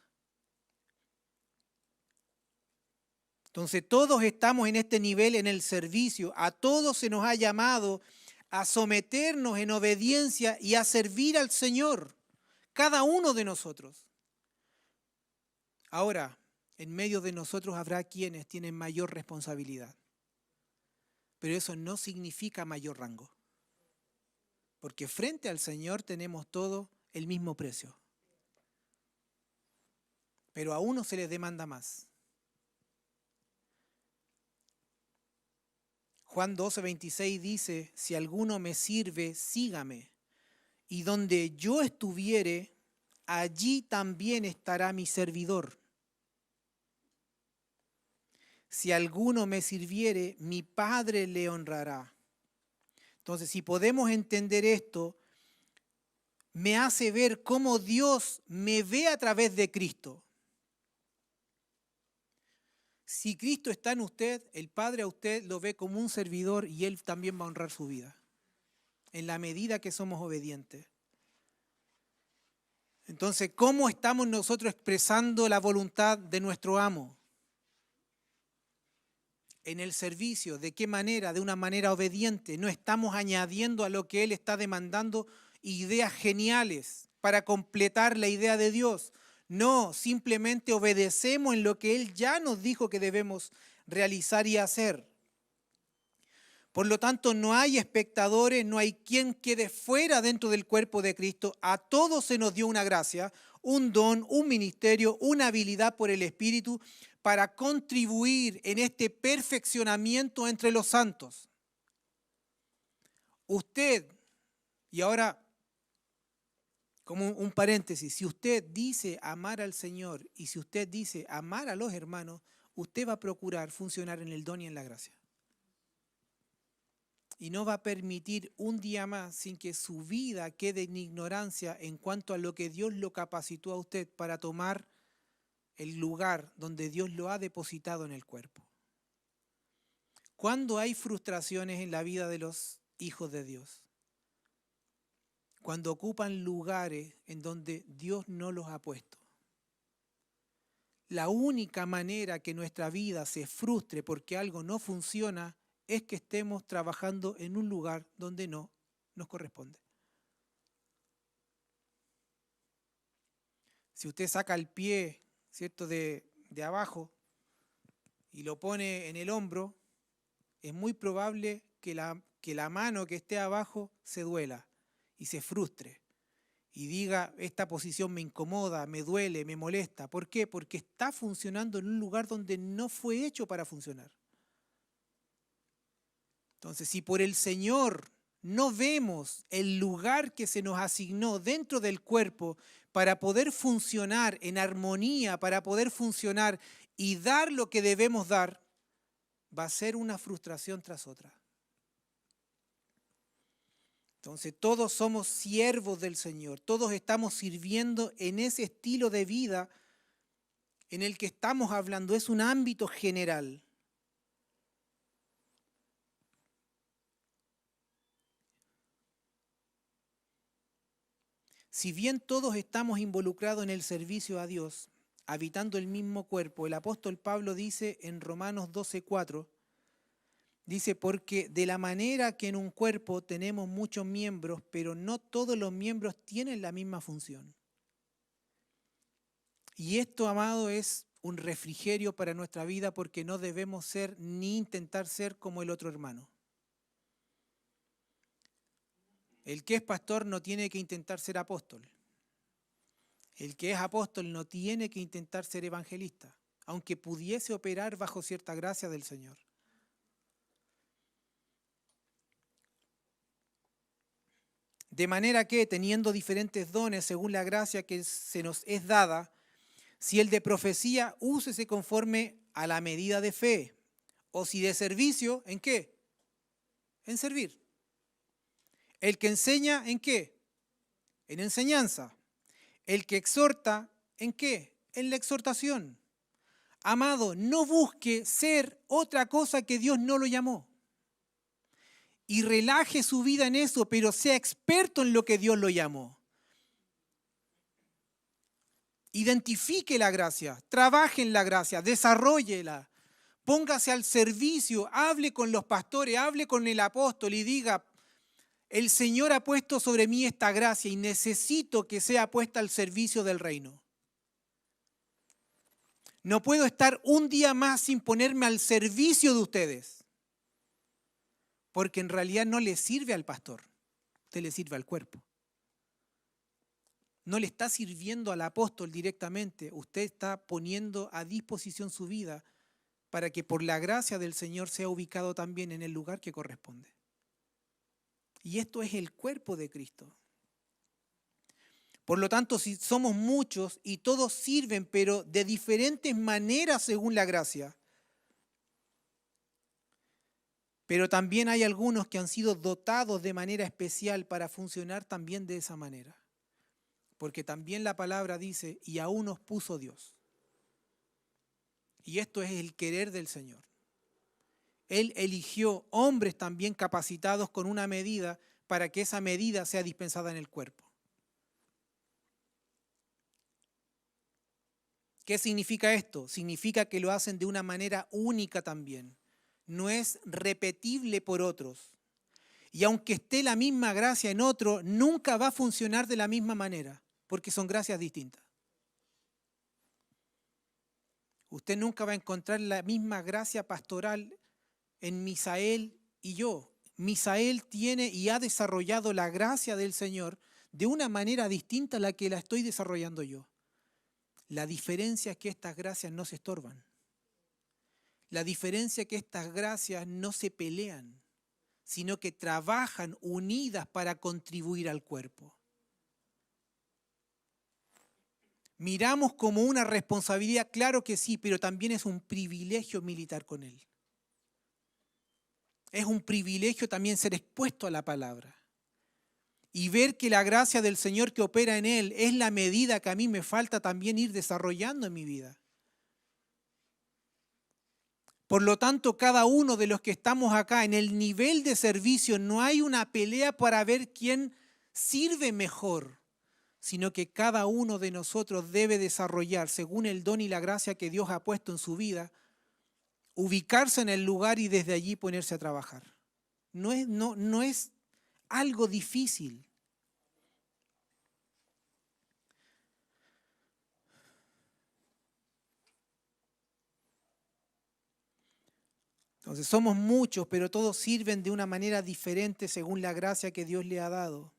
Entonces todos estamos en este nivel en el servicio, a todos se nos ha llamado a someternos en obediencia y a servir al Señor, cada uno de nosotros. Ahora, en medio de nosotros habrá quienes tienen mayor responsabilidad, pero eso no significa mayor rango, porque frente al Señor tenemos todos el mismo precio, pero a uno se les demanda más. Juan 12:26 dice, si alguno me sirve, sígame, y donde yo estuviere, allí también estará mi servidor. Si alguno me sirviere, mi Padre le honrará. Entonces, si podemos entender esto, me hace ver cómo Dios me ve a través de Cristo. Si Cristo está en usted, el Padre a usted lo ve como un servidor y Él también va a honrar su vida, en la medida que somos obedientes. Entonces, ¿cómo estamos nosotros expresando la voluntad de nuestro amo? En el servicio, ¿de qué manera? De una manera obediente. No estamos añadiendo a lo que Él está demandando ideas geniales para completar la idea de Dios. No, simplemente obedecemos en lo que Él ya nos dijo que debemos realizar y hacer. Por lo tanto, no hay espectadores, no hay quien quede fuera dentro del cuerpo de Cristo. A todos se nos dio una gracia, un don, un ministerio, una habilidad por el Espíritu para contribuir en este perfeccionamiento entre los santos. Usted, y ahora como un paréntesis, si usted dice amar al Señor y si usted dice amar a los hermanos, usted va a procurar funcionar en el don y en la gracia. Y no va a permitir un día más sin que su vida quede en ignorancia en cuanto a lo que Dios lo capacitó a usted para tomar el lugar donde Dios lo ha depositado en el cuerpo. ¿Cuándo hay frustraciones en la vida de los hijos de Dios? Cuando ocupan lugares en donde Dios no los ha puesto. La única manera que nuestra vida se frustre porque algo no funciona es que estemos trabajando en un lugar donde no nos corresponde. Si usted saca el pie, ¿cierto?, de abajo y lo pone en el hombro, es muy probable que la mano que esté abajo se duela y se frustre y diga, esta posición me incomoda, me duele, me molesta. ¿Por qué? Porque está funcionando en un lugar donde no fue hecho para funcionar. Entonces, si por el Señor no vemos el lugar que se nos asignó dentro del cuerpo para poder funcionar en armonía, para poder funcionar y dar lo que debemos dar, va a ser una frustración tras otra. Entonces todos somos siervos del Señor, todos estamos sirviendo en ese estilo de vida en el que estamos hablando, es un ámbito general. Si bien todos estamos involucrados en el servicio a Dios, habitando el mismo cuerpo, el apóstol Pablo dice en Romanos 12:4, dice, porque de la manera que en un cuerpo tenemos muchos miembros, pero no todos los miembros tienen la misma función. Y esto, amado, es un refrigerio para nuestra vida porque no debemos ser ni intentar ser como el otro hermano. El que es pastor no tiene que intentar ser apóstol. El que es apóstol no tiene que intentar ser evangelista, aunque pudiese operar bajo cierta gracia del Señor. De manera que, teniendo diferentes dones según la gracia que se nos es dada, si el de profecía, úsese conforme a la medida de fe. O si de servicio, ¿en qué? En servir. El que enseña, ¿en qué? En enseñanza. El que exhorta, ¿en qué? En la exhortación. Amado, no busque ser otra cosa que Dios no lo llamó. Y relaje su vida en eso, pero sea experto en lo que Dios lo llamó. Identifique la gracia, trabaje en la gracia, desarróllela, póngase al servicio, hable con los pastores, hable con el apóstol y diga, el Señor ha puesto sobre mí esta gracia y necesito que sea puesta al servicio del reino. No puedo estar un día más sin ponerme al servicio de ustedes, porque en realidad no le sirve al pastor, usted le sirve al cuerpo. No le está sirviendo al apóstol directamente, usted está poniendo a disposición su vida para que por la gracia del Señor sea ubicado también en el lugar que corresponde. Y esto es el cuerpo de Cristo. Por lo tanto, si somos muchos y todos sirven, pero de diferentes maneras según la gracia, pero también hay algunos que han sido dotados de manera especial para funcionar también de esa manera. Porque también la palabra dice, y aún nos puso Dios. Y esto es el querer del Señor. Él eligió hombres también capacitados con una medida para que esa medida sea dispensada en el cuerpo. ¿Qué significa esto? Significa que lo hacen de una manera única también. No es repetible por otros. Y aunque esté la misma gracia en otro, nunca va a funcionar de la misma manera, porque son gracias distintas. Usted nunca va a encontrar la misma gracia pastoral en Misael y yo. Misael tiene y ha desarrollado la gracia del Señor de una manera distinta a la que la estoy desarrollando yo. La diferencia es que estas gracias no se estorban. La diferencia es que estas gracias no se pelean, sino que trabajan unidas para contribuir al cuerpo. Miramos como una responsabilidad, claro que sí, pero también es un privilegio militar con Él. Es un privilegio también ser expuesto a la palabra y ver que la gracia del Señor que opera en Él es la medida que a mí me falta también ir desarrollando en mi vida. Por lo tanto, cada uno de los que estamos acá en el nivel de servicio, no hay una pelea para ver quién sirve mejor, sino que cada uno de nosotros debe desarrollar, según el don y la gracia que Dios ha puesto en su vida, ubicarse en el lugar y desde allí ponerse a trabajar. No es algo difícil. Entonces somos muchos, pero todos sirven de una manera diferente según la gracia que Dios le ha dado.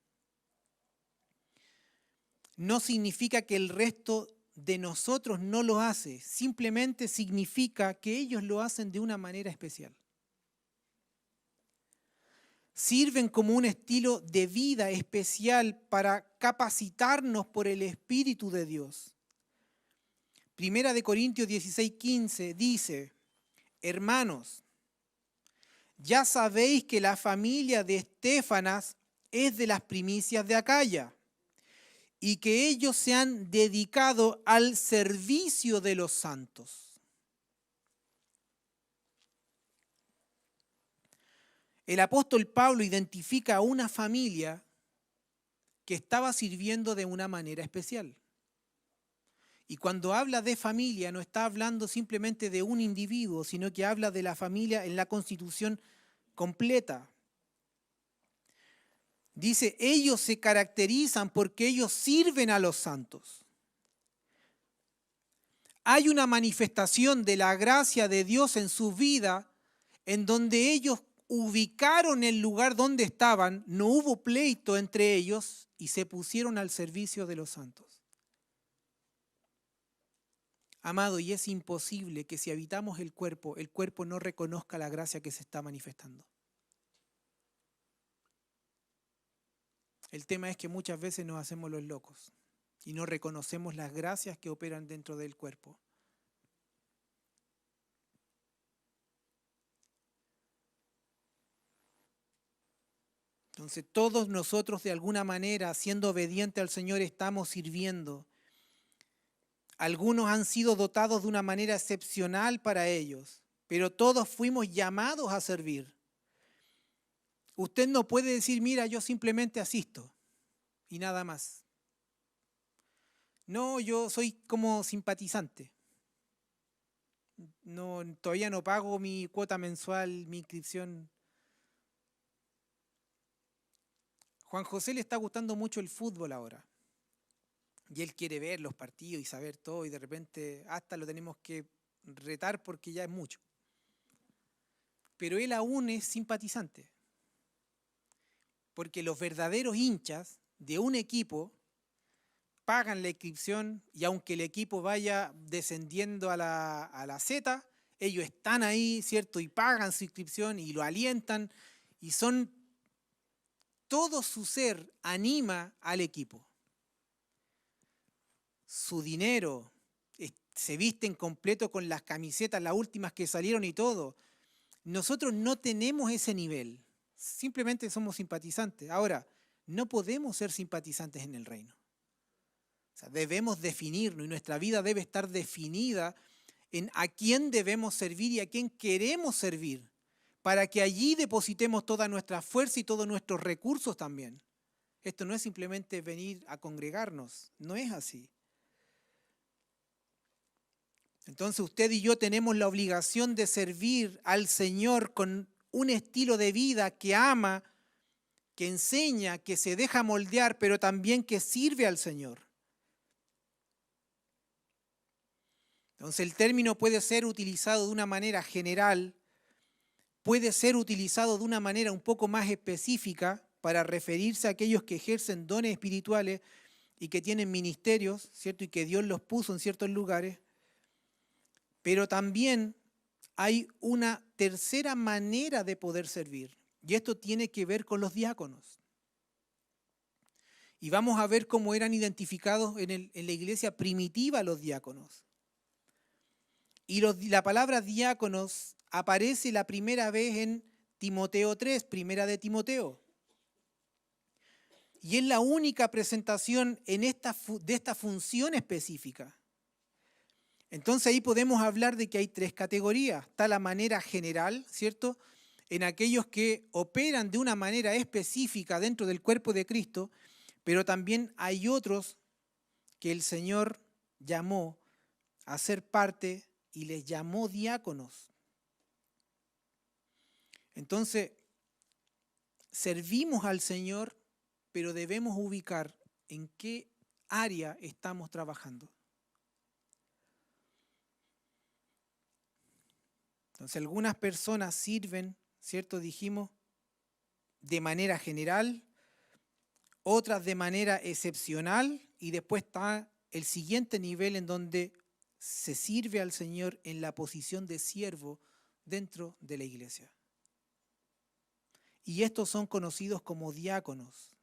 No significa que el resto de nosotros no lo hace, simplemente significa que ellos lo hacen de una manera especial. Sirven como un estilo de vida especial para capacitarnos por el Espíritu de Dios. Primera de Corintios 16:15 dice: hermanos, ya sabéis que la familia de Estéfanas es de las primicias de Acaya y que ellos se han dedicado al servicio de los santos. El apóstol Pablo identifica a una familia que estaba sirviendo de una manera especial. Y cuando habla de familia, no está hablando simplemente de un individuo, sino que habla de la familia en la constitución completa. Dice, ellos se caracterizan porque ellos sirven a los santos. Hay una manifestación de la gracia de Dios en su vida, en donde ellos ubicaron el lugar donde estaban, no hubo pleito entre ellos y se pusieron al servicio de los santos. Amado, y es imposible que si habitamos el cuerpo no reconozca la gracia que se está manifestando. El tema es que muchas veces nos hacemos los locos y no reconocemos las gracias que operan dentro del cuerpo. Entonces todos nosotros de alguna manera, siendo obedientes al Señor, estamos sirviendo. Algunos han sido dotados de una manera excepcional para ellos, pero todos fuimos llamados a servir. Usted no puede decir, mira, yo simplemente asisto y nada más. No, yo soy como simpatizante. No, todavía no pago mi cuota mensual, mi inscripción. Juan José le está gustando mucho el fútbol ahora. Y él quiere ver los partidos y saber todo y de repente hasta lo tenemos que retar porque ya es mucho. Pero él aún es simpatizante. Porque los verdaderos hinchas de un equipo pagan la inscripción y aunque el equipo vaya descendiendo a la Z, ellos están ahí, ¿cierto? Y pagan su inscripción y lo alientan y todo su ser anima al equipo. Su dinero, se visten completo con las camisetas, las últimas que salieron y todo. Nosotros no tenemos ese nivel, simplemente somos simpatizantes. Ahora, no podemos ser simpatizantes en el reino. O sea, debemos definirnos y nuestra vida debe estar definida en a quién debemos servir y a quién queremos servir, para que allí depositemos toda nuestra fuerza y todos nuestros recursos también. Esto no es simplemente venir a congregarnos, no es así. Entonces usted y yo tenemos la obligación de servir al Señor con un estilo de vida que ama, que enseña, que se deja moldear, pero también que sirve al Señor. Entonces el término puede ser utilizado de una manera general, puede ser utilizado de una manera un poco más específica para referirse a aquellos que ejercen dones espirituales y que tienen ministerios, ¿cierto? Y que Dios los puso en ciertos lugares. Pero también hay una tercera manera de poder servir, y esto tiene que ver con los diáconos. Y vamos a ver cómo eran identificados en la iglesia primitiva los diáconos. Y la palabra diáconos aparece la primera vez en Timoteo 3, primera de Timoteo. Y es la única presentación de esta función específica. Entonces ahí podemos hablar de que hay tres categorías. Está la manera general, ¿cierto? En aquellos que operan de una manera específica dentro del cuerpo de Cristo, pero también hay otros que el Señor llamó a ser parte y les llamó diáconos. Entonces, servimos al Señor, pero debemos ubicar en qué área estamos trabajando. Entonces, algunas personas sirven, ¿cierto? Dijimos, de manera general, otras de manera excepcional, y después está el siguiente nivel en donde se sirve al Señor en la posición de siervo dentro de la iglesia. Y estos son conocidos como diáconos.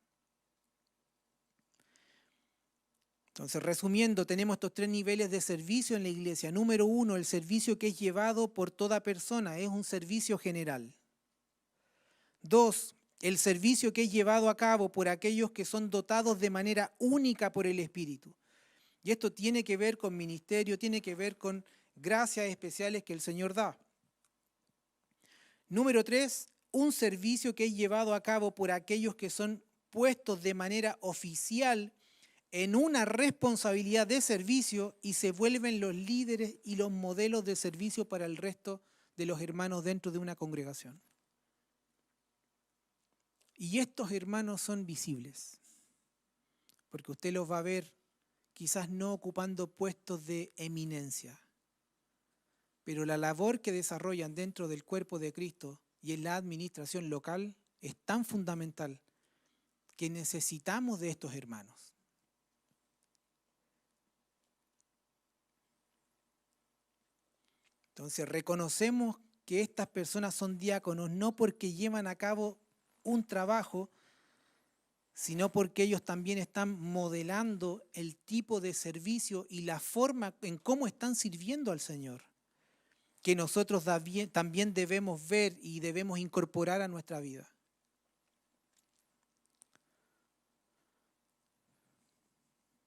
Entonces, resumiendo, tenemos estos tres niveles de servicio en la iglesia. Número 1, el servicio que es llevado por toda persona, es un servicio general. 2, el servicio que es llevado a cabo por aquellos que son dotados de manera única por el Espíritu. Y esto tiene que ver con ministerio, tiene que ver con gracias especiales que el Señor da. Número 3, un servicio que es llevado a cabo por aquellos que son puestos de manera oficial en una responsabilidad de servicio y se vuelven los líderes y los modelos de servicio para el resto de los hermanos dentro de una congregación. Y estos hermanos son visibles, porque usted los va a ver quizás no ocupando puestos de eminencia, pero la labor que desarrollan dentro del cuerpo de Cristo y en la administración local es tan fundamental que necesitamos de estos hermanos. Entonces reconocemos que estas personas son diáconos no porque llevan a cabo un trabajo, sino porque ellos también están modelando el tipo de servicio y la forma en cómo están sirviendo al Señor, que nosotros también debemos ver y debemos incorporar a nuestra vida.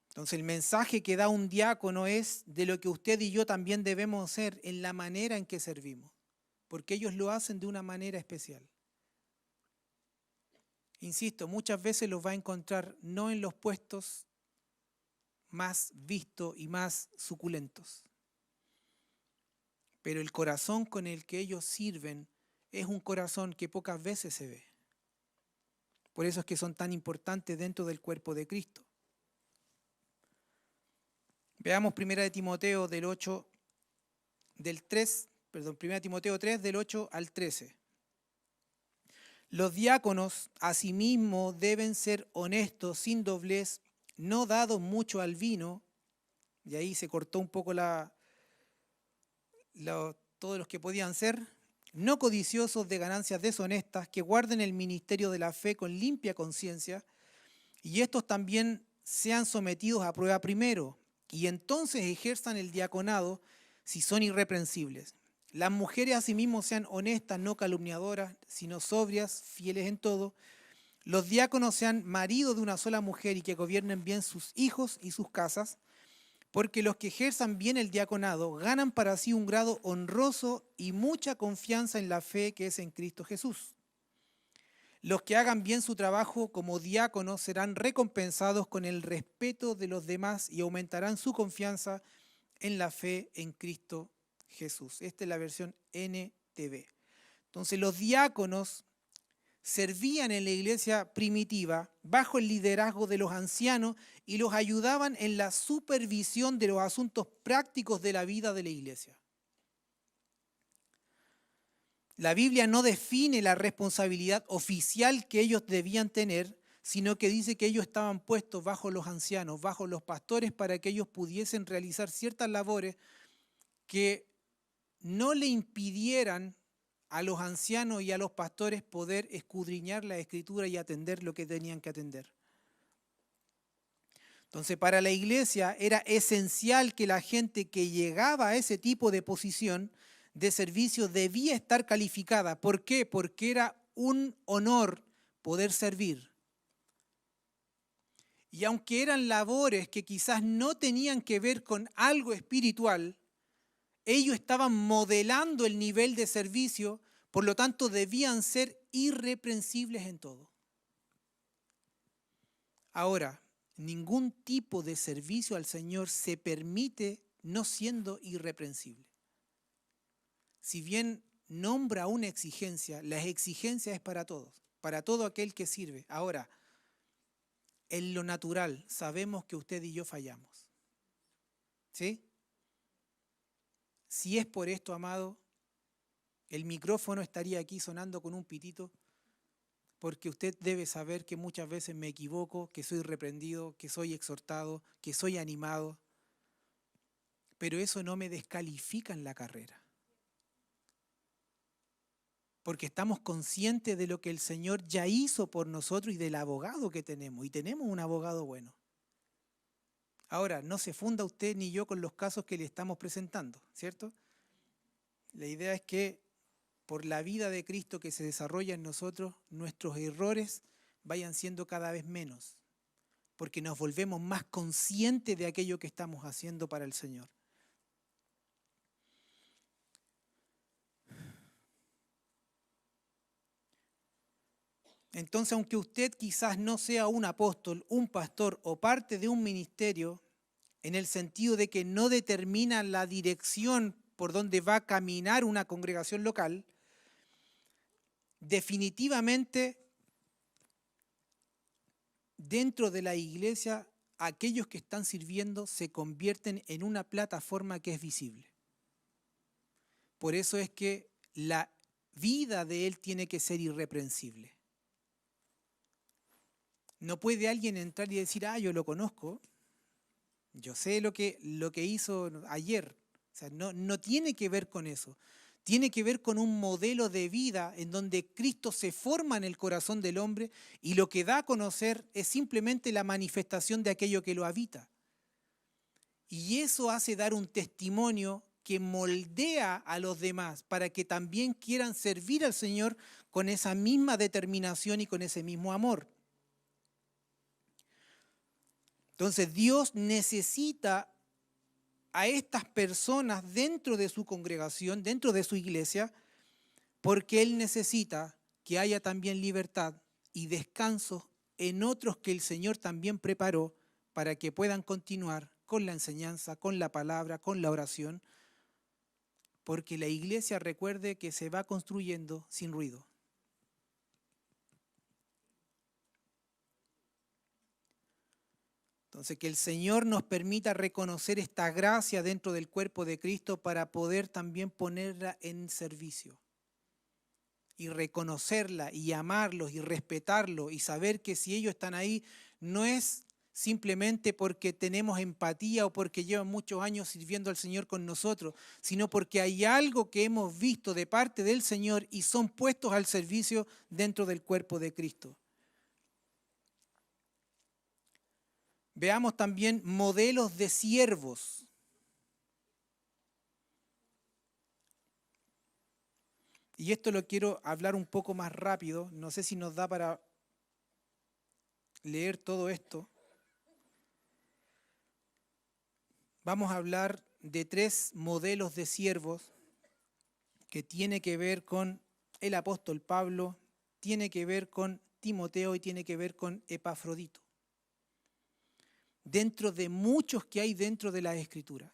Entonces el mensaje que da un diácono es de lo que usted y yo también debemos hacer en la manera en que servimos, porque ellos lo hacen de una manera especial. Insisto, muchas veces los va a encontrar no en los puestos más vistos y más suculentos, pero el corazón con el que ellos sirven es un corazón que pocas veces se ve. Por eso es que son tan importantes dentro del cuerpo de Cristo. Veamos 1 Timoteo 3, del 8 al 13. Los diáconos, asimismo, deben ser honestos, sin doblez, no dados mucho al vino, y ahí se cortó un poco todos los que podían ser, no codiciosos de ganancias deshonestas, que guarden el ministerio de la fe con limpia conciencia, y estos también sean sometidos a prueba primero, y entonces ejerzan el diaconado si son irreprensibles. Las mujeres asimismo sean honestas, no calumniadoras, sino sobrias, fieles en todo. Los diáconos sean maridos de una sola mujer y que gobiernen bien sus hijos y sus casas, porque los que ejerzan bien el diaconado ganan para sí un grado honroso y mucha confianza en la fe que es en Cristo Jesús. Los que hagan bien su trabajo como diáconos serán recompensados con el respeto de los demás y aumentarán su confianza en la fe en Cristo Jesús. Esta es la versión NTV. Entonces los diáconos servían en la iglesia primitiva bajo el liderazgo de los ancianos y los ayudaban en la supervisión de los asuntos prácticos de la vida de la iglesia. La Biblia no define la responsabilidad oficial que ellos debían tener, sino que dice que ellos estaban puestos bajo los ancianos, bajo los pastores, para que ellos pudiesen realizar ciertas labores que no le impidieran a los ancianos y a los pastores poder escudriñar la Escritura y atender lo que tenían que atender. Entonces, para la iglesia era esencial que la gente que llegaba a ese tipo de posición de servicio debía estar calificada. ¿Por qué? Porque era un honor poder servir. Y aunque eran labores que quizás no tenían que ver con algo espiritual, Ellos estaban modelando el nivel de servicio, por lo tanto debían ser irreprensibles en todo. Ahora, ningún tipo de servicio al Señor se permite no siendo irreprensible. Si bien nombra una exigencia, la exigencia es para todos, para todo aquel que sirve. Ahora, en lo natural sabemos que usted y yo fallamos. ¿Sí? Si es por esto, amado, el micrófono estaría aquí sonando con un pitito, porque usted debe saber que muchas veces me equivoco, que soy reprendido, que soy exhortado, que soy animado, pero eso no me descalifica en la carrera. Porque estamos conscientes de lo que el Señor ya hizo por nosotros y del abogado que tenemos, y tenemos un abogado bueno. Ahora, no se funda usted ni yo con los casos que le estamos presentando, ¿cierto? La idea es que por la vida de Cristo que se desarrolla en nosotros, nuestros errores vayan siendo cada vez menos, porque nos volvemos más conscientes de aquello que estamos haciendo para el Señor. Entonces, aunque usted quizás no sea un apóstol, un pastor o parte de un ministerio, en el sentido de que no determina la dirección por donde va a caminar una congregación local, definitivamente dentro de la iglesia aquellos que están sirviendo se convierten en una plataforma que es visible. Por eso es que la vida de él tiene que ser irreprensible. No puede alguien entrar y decir, yo lo conozco, yo sé lo que hizo ayer. O sea, no tiene que ver con eso. Tiene que ver con un modelo de vida en donde Cristo se forma en el corazón del hombre y lo que da a conocer es simplemente la manifestación de aquello que lo habita. Y eso hace dar un testimonio que moldea a los demás para que también quieran servir al Señor con esa misma determinación y con ese mismo amor. Entonces Dios necesita a estas personas dentro de su congregación, dentro de su iglesia, porque Él necesita que haya también libertad y descanso en otros que el Señor también preparó para que puedan continuar con la enseñanza, con la palabra, con la oración, porque la iglesia, recuerde, que se va construyendo sin ruido. Entonces, que el Señor nos permita reconocer esta gracia dentro del cuerpo de Cristo para poder también ponerla en servicio. Y reconocerla y amarlos y respetarlos y saber que si ellos están ahí no es simplemente porque tenemos empatía o porque llevan muchos años sirviendo al Señor con nosotros, sino porque hay algo que hemos visto de parte del Señor y son puestos al servicio dentro del cuerpo de Cristo. Veamos también modelos de siervos. Y esto lo quiero hablar un poco más rápido, no sé si nos da para leer todo esto. Vamos a hablar de 3 modelos de siervos que tiene que ver con el apóstol Pablo, tiene que ver con Timoteo y tiene que ver con Epafrodito. Dentro de muchos que hay dentro de la Escritura.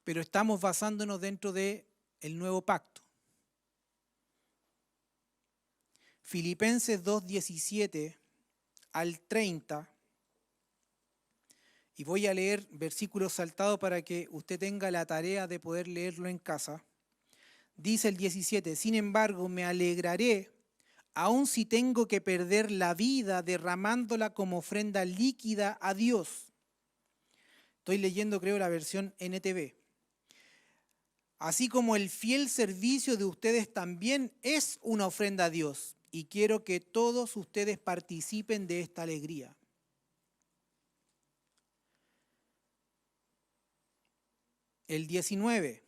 Pero estamos basándonos dentro del nuevo pacto. Filipenses 2:17 al 30. Y voy a leer versículos saltados para que usted tenga la tarea de poder leerlo en casa. Dice el 17, sin embargo me alegraré, aun si tengo que perder la vida derramándola como ofrenda líquida a Dios. Estoy leyendo, creo, la versión NTV. Así como el fiel servicio de ustedes también es una ofrenda a Dios. Y quiero que todos ustedes participen de esta alegría. El 19.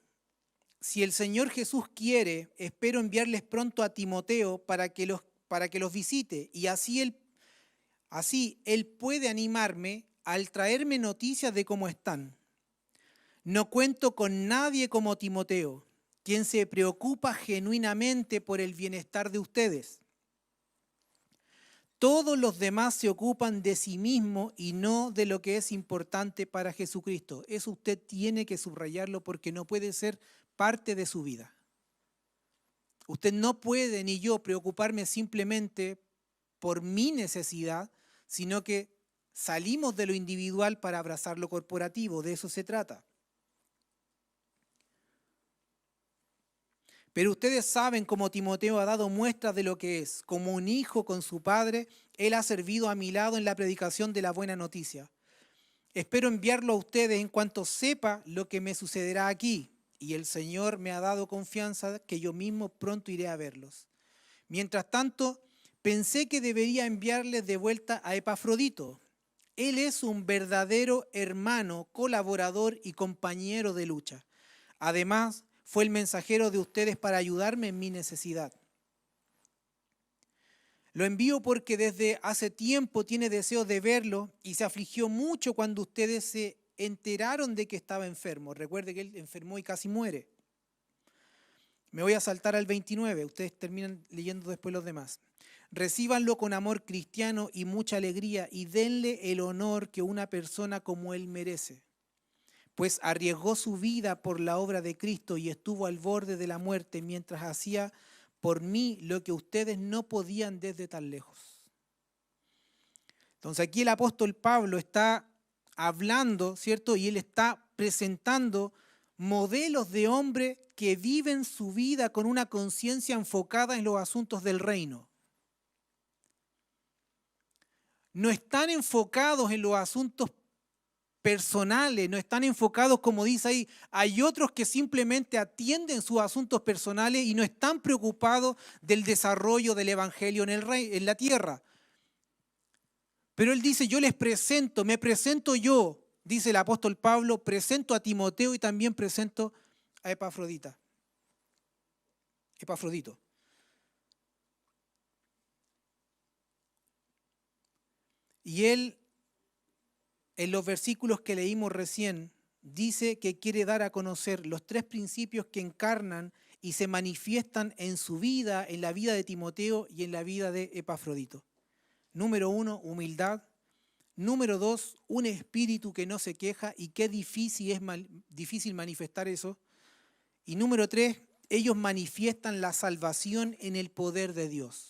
Si el Señor Jesús quiere, espero enviarles pronto a Timoteo para que los visite y así él puede animarme al traerme noticias de cómo están. No cuento con nadie como Timoteo, quien se preocupa genuinamente por el bienestar de ustedes. Todos los demás se ocupan de sí mismos y no de lo que es importante para Jesucristo. Eso usted tiene que subrayarlo porque no puede ser parte de su vida. Usted no puede, ni yo, preocuparme simplemente por mi necesidad, sino que salimos de lo individual para abrazar lo corporativo. De eso se trata. Pero ustedes saben cómo Timoteo ha dado muestras de lo que es. Como un hijo con su padre, él ha servido a mi lado en la predicación de la buena noticia. Espero enviarlo a ustedes en cuanto sepa lo que me sucederá aquí. Y el Señor me ha dado confianza que yo mismo pronto iré a verlos. Mientras tanto, pensé que debería enviarles de vuelta a Epafrodito. Él es un verdadero hermano, colaborador y compañero de lucha. Además, fue el mensajero de ustedes para ayudarme en mi necesidad. Lo envío porque desde hace tiempo tiene deseo de verlo y se afligió mucho cuando ustedes se enteraron de que estaba enfermo. Recuerde que él enfermó y casi muere. Me voy a saltar al 29, ustedes terminan leyendo después los demás. Recíbanlo con amor cristiano y mucha alegría y denle el honor que una persona como él merece. Pues arriesgó su vida por la obra de Cristo y estuvo al borde de la muerte mientras hacía por mí lo que ustedes no podían desde tan lejos. Entonces aquí el apóstol Pablo está hablando, ¿cierto? Y él está presentando modelos de hombres que viven su vida con una conciencia enfocada en los asuntos del reino. No están enfocados en los asuntos personales, no están enfocados, como dice ahí. Hay otros que simplemente atienden sus asuntos personales y no están preocupados del desarrollo del evangelio en la tierra. Pero él dice, yo les presento, me presento yo, dice el apóstol Pablo, presento a Timoteo y también presento a Epafrodito. Y él, en los versículos que leímos recién, dice que quiere dar a conocer los 3 principios que encarnan y se manifiestan en su vida, en la vida de Timoteo y en la vida de Epafrodito. Número 1, humildad. Número 2, un espíritu que no se queja, y qué difícil difícil manifestar eso. Y número 3, ellos manifiestan la salvación en el poder de Dios.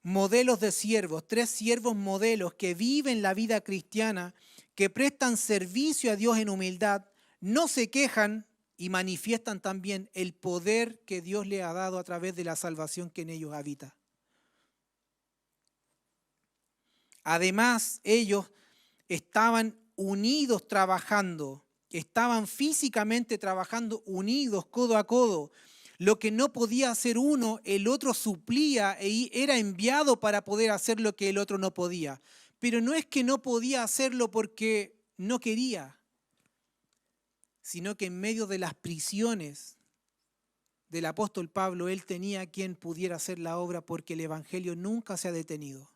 Modelos de siervos, 3 siervos modelos que viven la vida cristiana, que prestan servicio a Dios en humildad, no se quejan y manifiestan también el poder que Dios le ha dado a través de la salvación que en ellos habita. Además, ellos estaban unidos trabajando, estaban físicamente trabajando unidos, codo a codo. Lo que no podía hacer uno, el otro suplía y era enviado para poder hacer lo que el otro no podía. Pero no es que no podía hacerlo porque no quería, sino que en medio de las prisiones del apóstol Pablo, él tenía quien pudiera hacer la obra porque el evangelio nunca se ha detenido.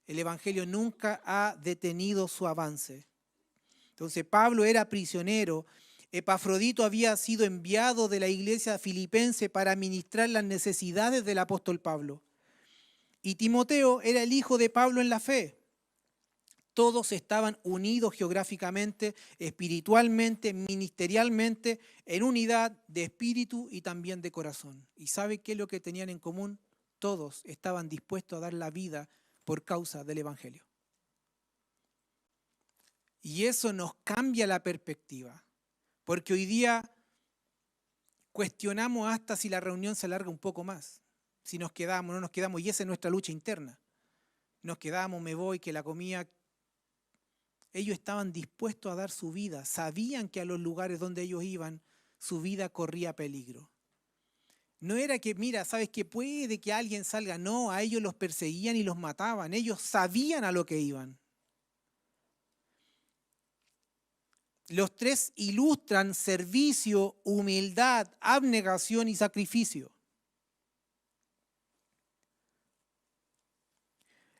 El evangelio nunca ha detenido su avance. Entonces Pablo era prisionero. Epafrodito había sido enviado de la iglesia filipense para ministrar las necesidades del apóstol Pablo. Y Timoteo era el hijo de Pablo en la fe. Todos estaban unidos geográficamente, espiritualmente, ministerialmente, en unidad de espíritu y también de corazón. ¿Y sabe qué es lo que tenían en común? Todos estaban dispuestos a dar la vida por causa del evangelio. Y eso nos cambia la perspectiva, porque hoy día cuestionamos hasta si la reunión se alarga un poco más, si nos quedamos, no nos quedamos, y esa es nuestra lucha interna. Nos quedamos, me voy, que la comida. Ellos estaban dispuestos a dar su vida, sabían que a los lugares donde ellos iban, su vida corría peligro. No era que, mira, sabes que puede que alguien salga, no, a ellos los perseguían y los mataban, ellos sabían a lo que iban. Los 3 ilustran servicio, humildad, abnegación y sacrificio.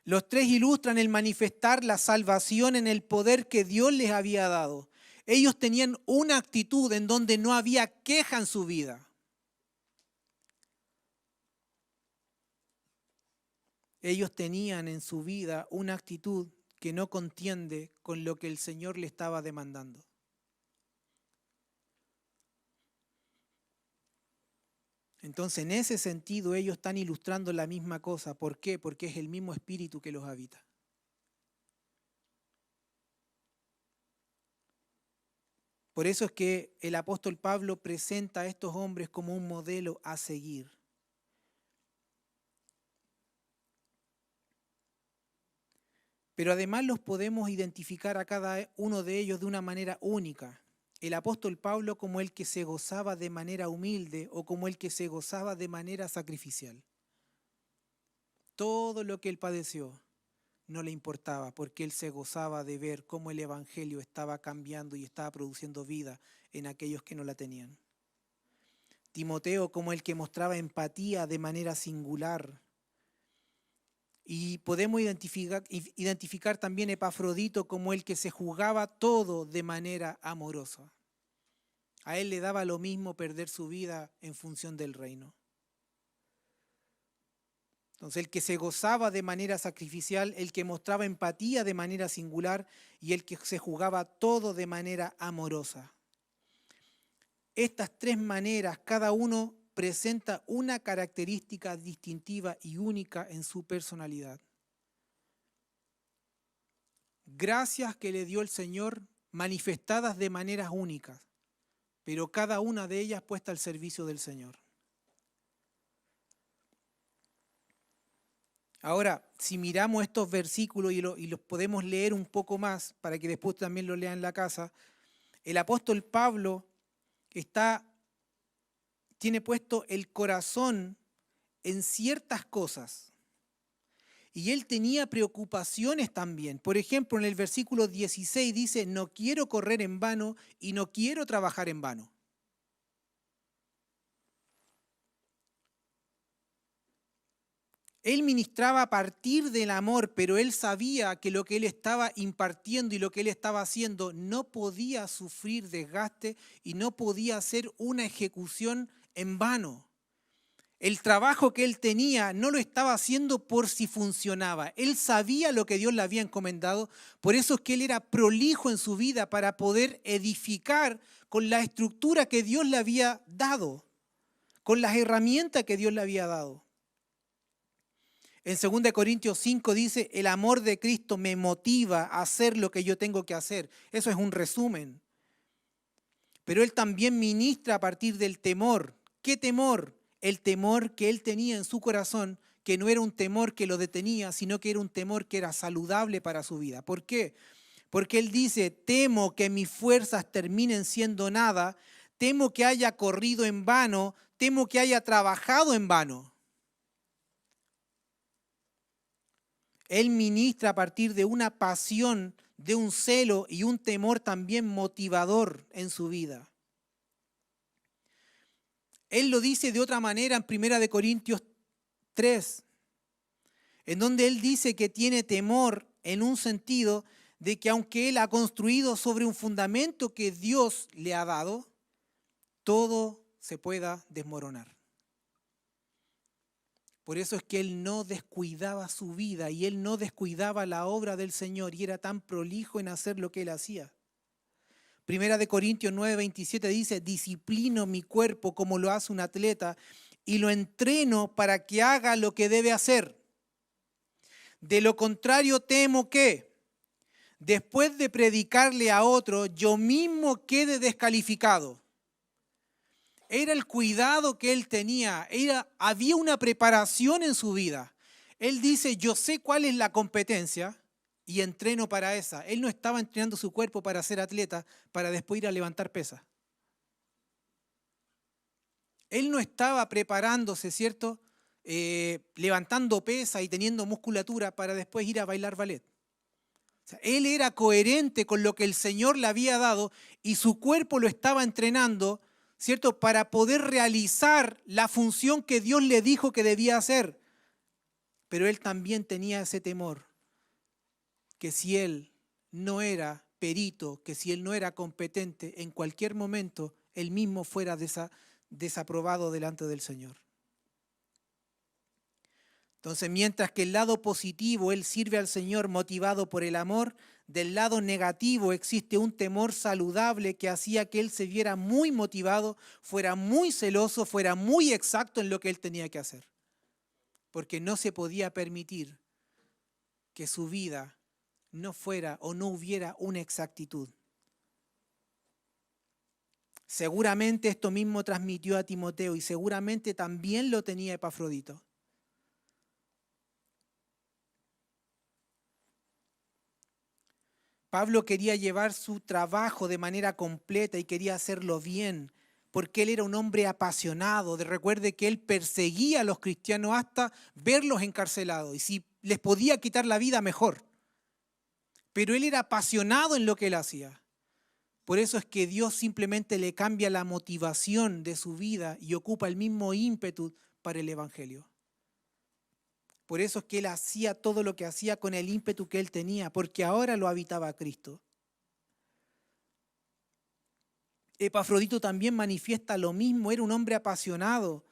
Los tres ilustran el manifestar la salvación en el poder que Dios les había dado. Ellos tenían una actitud en donde no había queja en su vida. Ellos tenían en su vida una actitud que no contiende con lo que el Señor le estaba demandando. Entonces, en ese sentido, ellos están ilustrando la misma cosa. ¿Por qué? Porque es el mismo espíritu que los habita. Por eso es que el apóstol Pablo presenta a estos hombres como un modelo a seguir. Pero además los podemos identificar a cada uno de ellos de una manera única. El apóstol Pablo como el que se gozaba de manera humilde o como el que se gozaba de manera sacrificial. Todo lo que él padeció no le importaba porque él se gozaba de ver cómo el evangelio estaba cambiando y estaba produciendo vida en aquellos que no la tenían. Timoteo como el que mostraba empatía de manera singular. Y podemos identificar también a Epafrodito como el que se jugaba todo de manera amorosa. A él le daba lo mismo perder su vida en función del reino. Entonces el que se gozaba de manera sacrificial, el que mostraba empatía de manera singular y el que se jugaba todo de manera amorosa. Estas tres maneras, cada uno presenta una característica distintiva y única en su personalidad. Gracias que le dio el Señor manifestadas de maneras únicas, pero cada una de ellas puesta al servicio del Señor. Ahora, si miramos estos versículos y los podemos leer un poco más, para que después también lo lean en la casa, el apóstol Pablo tiene puesto el corazón en ciertas cosas. Y él tenía preocupaciones también. Por ejemplo, en el versículo 16 dice, no quiero correr en vano y no quiero trabajar en vano. Él ministraba a partir del amor, pero él sabía que lo que él estaba impartiendo y lo que él estaba haciendo no podía sufrir desgaste y no podía ser una ejecución en vano. El trabajo que él tenía no lo estaba haciendo por si funcionaba. Él sabía lo que Dios le había encomendado, por eso es que él era prolijo en su vida para poder edificar con la estructura que Dios le había dado, con las herramientas que Dios le había dado. En 2 Corintios 5 dice, el amor de Cristo me motiva a hacer lo que yo tengo que hacer. Eso es un resumen. Pero él también ministra a partir del temor. ¿Qué temor? El temor que él tenía en su corazón, que no era un temor que lo detenía, sino que era un temor que era saludable para su vida. ¿Por qué? Porque él dice, temo que mis fuerzas terminen siendo nada, temo que haya corrido en vano, temo que haya trabajado en vano. Él ministra a partir de una pasión, de un celo y un temor también motivador en su vida. Él lo dice de otra manera en 1 Corintios 3, en donde él dice que tiene temor en un sentido de que aunque él ha construido sobre un fundamento que Dios le ha dado, todo se pueda desmoronar. Por eso es que él no descuidaba su vida y él no descuidaba la obra del Señor y era tan prolijo en hacer lo que él hacía. 1 Corintios 9:27 dice, disciplino mi cuerpo como lo hace un atleta y lo entreno para que haga lo que debe hacer. De lo contrario temo que, después de predicarle a otro, yo mismo quede descalificado. Era el cuidado que él tenía, había una preparación en su vida. Él dice, yo sé cuál es la competencia y entreno para esa. Él no estaba entrenando su cuerpo para ser atleta, para después ir a levantar pesas. Él no estaba preparándose, ¿cierto? Levantando pesas y teniendo musculatura para después ir a bailar ballet. O sea, él era coherente con lo que el Señor le había dado y su cuerpo lo estaba entrenando, ¿cierto? Para poder realizar la función que Dios le dijo que debía hacer. pero él también tenía ese temor, que si él no era perito, que si él no era competente, en cualquier momento él mismo fuera desaprobado delante del Señor. Entonces, mientras que el lado positivo, él sirve al Señor motivado por el amor, del lado negativo existe un temor saludable que hacía que él se viera muy motivado, fuera muy celoso, fuera muy exacto en lo que él tenía que hacer. Porque no se podía permitir que su vida no fuera o no hubiera una exactitud. Seguramente esto mismo transmitió a Timoteo y seguramente también lo tenía Epafrodito. Pablo quería llevar su trabajo de manera completa y quería hacerlo bien, porque él era un hombre apasionado. Recuerde que él perseguía a los cristianos hasta verlos encarcelados, y si les podía quitar la vida, mejor. Pero él era apasionado en lo que él hacía. Por eso es que Dios simplemente le cambia la motivación de su vida y ocupa el mismo ímpetu para el Evangelio. Por eso es que él hacía todo lo que hacía con el ímpetu que él tenía, porque ahora lo habitaba Cristo. Epafrodito también manifiesta lo mismo, era un hombre apasionado.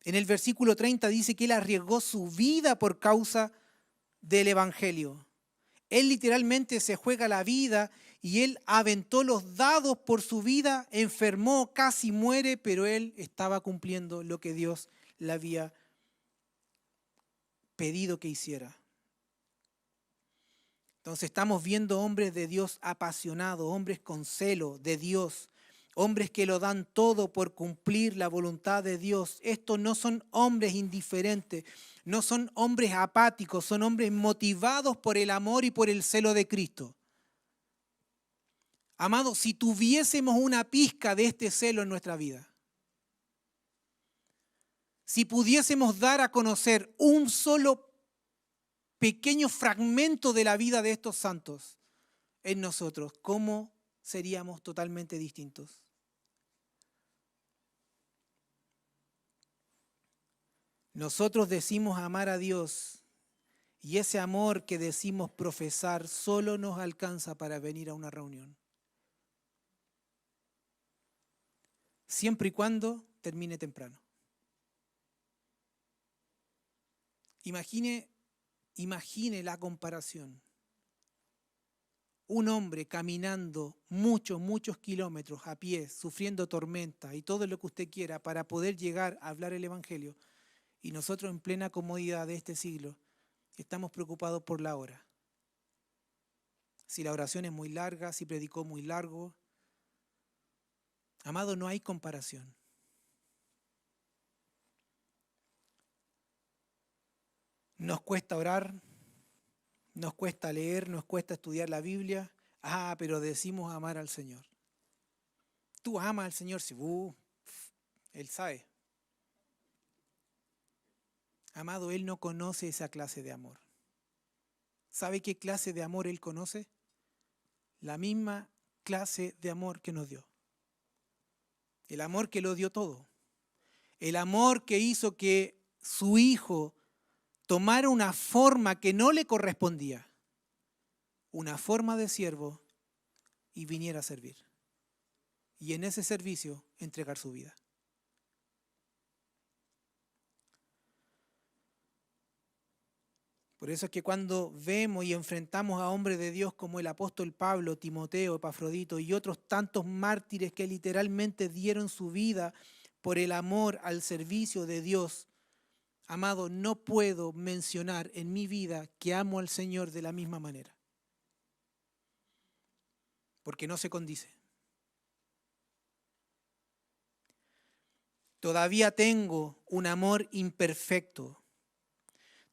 En el versículo 30 dice que él arriesgó su vida por causa del Evangelio. Él literalmente se juega la vida y él aventó los dados por su vida, enfermó, casi muere, pero él estaba cumpliendo lo que Dios le había pedido que hiciera. Entonces estamos viendo hombres de Dios apasionados, hombres con celo de Dios, hombres que lo dan todo por cumplir la voluntad de Dios. Estos no son hombres indiferentes, no son hombres apáticos, son hombres motivados por el amor y por el celo de Cristo. Amados, si tuviésemos una pizca de este celo en nuestra vida, si pudiésemos dar a conocer un solo pequeño fragmento de la vida de estos santos en nosotros, ¿cómo seríamos totalmente distintos? Nosotros decimos amar a Dios y ese amor que decimos profesar solo nos alcanza para venir a una reunión. Siempre y cuando termine temprano. Imagine la comparación. Un hombre caminando muchos kilómetros a pie, sufriendo tormenta y todo lo que usted quiera para poder llegar a hablar el Evangelio. Y nosotros en plena comodidad de este siglo estamos preocupados por la hora. Si la oración es muy larga, si predicó muy largo. Amado, no hay comparación. Nos cuesta orar, nos cuesta leer, nos cuesta estudiar la Biblia. Pero decimos amar al Señor. Tú amas al Señor, sí, Él sabe. Amado, Él no conoce esa clase de amor. ¿Sabe qué clase de amor Él conoce? La misma clase de amor que nos dio. El amor que lo dio todo. El amor que hizo que su Hijo tomara una forma que no le correspondía. Una forma de siervo y viniera a servir. Y en ese servicio entregar su vida. Por eso es que cuando vemos y enfrentamos a hombres de Dios como el apóstol Pablo, Timoteo, Epafrodito y otros tantos mártires que literalmente dieron su vida por el amor al servicio de Dios, amado, no puedo mencionar en mi vida que amo al Señor de la misma manera. Porque no se condice. Todavía tengo un amor imperfecto.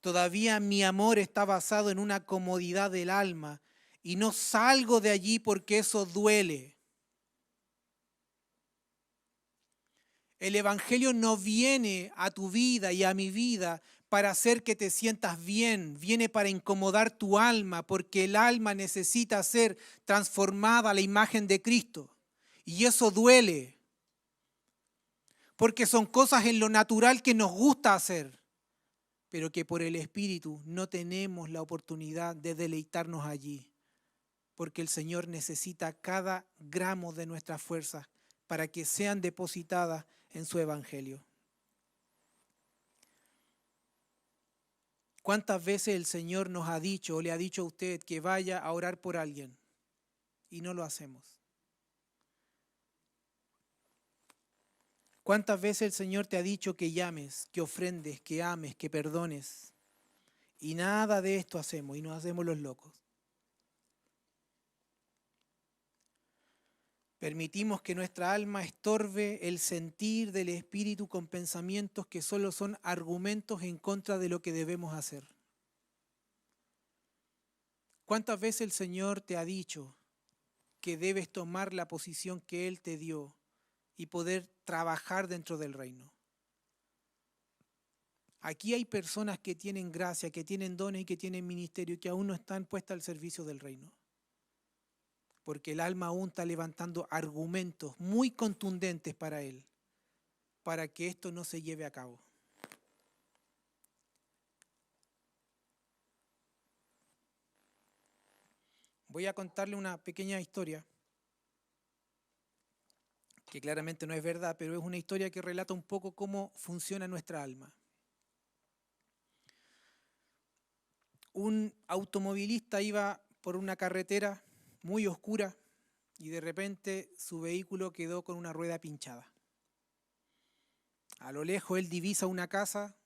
Todavía mi amor está basado en una comodidad del alma y no salgo de allí porque eso duele. El Evangelio no viene a tu vida y a mi vida para hacer que te sientas bien, viene para incomodar tu alma, porque el alma necesita ser transformada a la imagen de Cristo. Y eso duele, porque son cosas en lo natural que nos gusta hacer, pero que por el Espíritu no tenemos la oportunidad de deleitarnos allí, porque el Señor necesita cada gramo de nuestras fuerzas para que sean depositadas en su Evangelio. ¿Cuántas veces el Señor nos ha dicho o le ha dicho a usted que vaya a orar por alguien y no lo hacemos? ¿Cuántas veces el Señor te ha dicho que llames, que ofrendes, que ames, que perdones? Y nada de esto hacemos y nos hacemos los locos. Permitimos que nuestra alma estorbe el sentir del Espíritu con pensamientos que solo son argumentos en contra de lo que debemos hacer. ¿Cuántas veces el Señor te ha dicho que debes tomar la posición que Él te dio y poder trabajar dentro del reino? Aquí hay personas que tienen gracia, que tienen dones y que tienen ministerio y que aún no están puestas al servicio del reino. Porque el alma aún está levantando argumentos muy contundentes para Él, para que esto no se lleve a cabo. Voy a contarle una pequeña historia, que claramente no es verdad, pero es una historia que relata un poco cómo funciona nuestra alma. Un automovilista iba por una carretera muy oscura y de repente su vehículo quedó con una rueda pinchada. A lo lejos él divisa una casa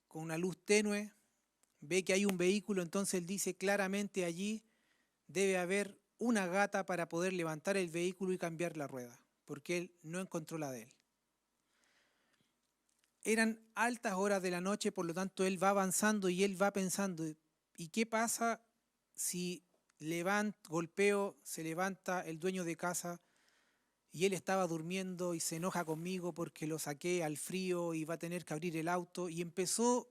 con una luz tenue, ve que hay un vehículo, entonces él dice claramente allí debe haber una gata para poder levantar el vehículo y cambiar la rueda, porque él no encontró la de él. Eran altas horas de la noche, por lo tanto él va avanzando y él va pensando, ¿y qué pasa si golpeo, se levanta el dueño de casa y él estaba durmiendo y se enoja conmigo porque lo saqué al frío y va a tener que abrir el auto? Y empezó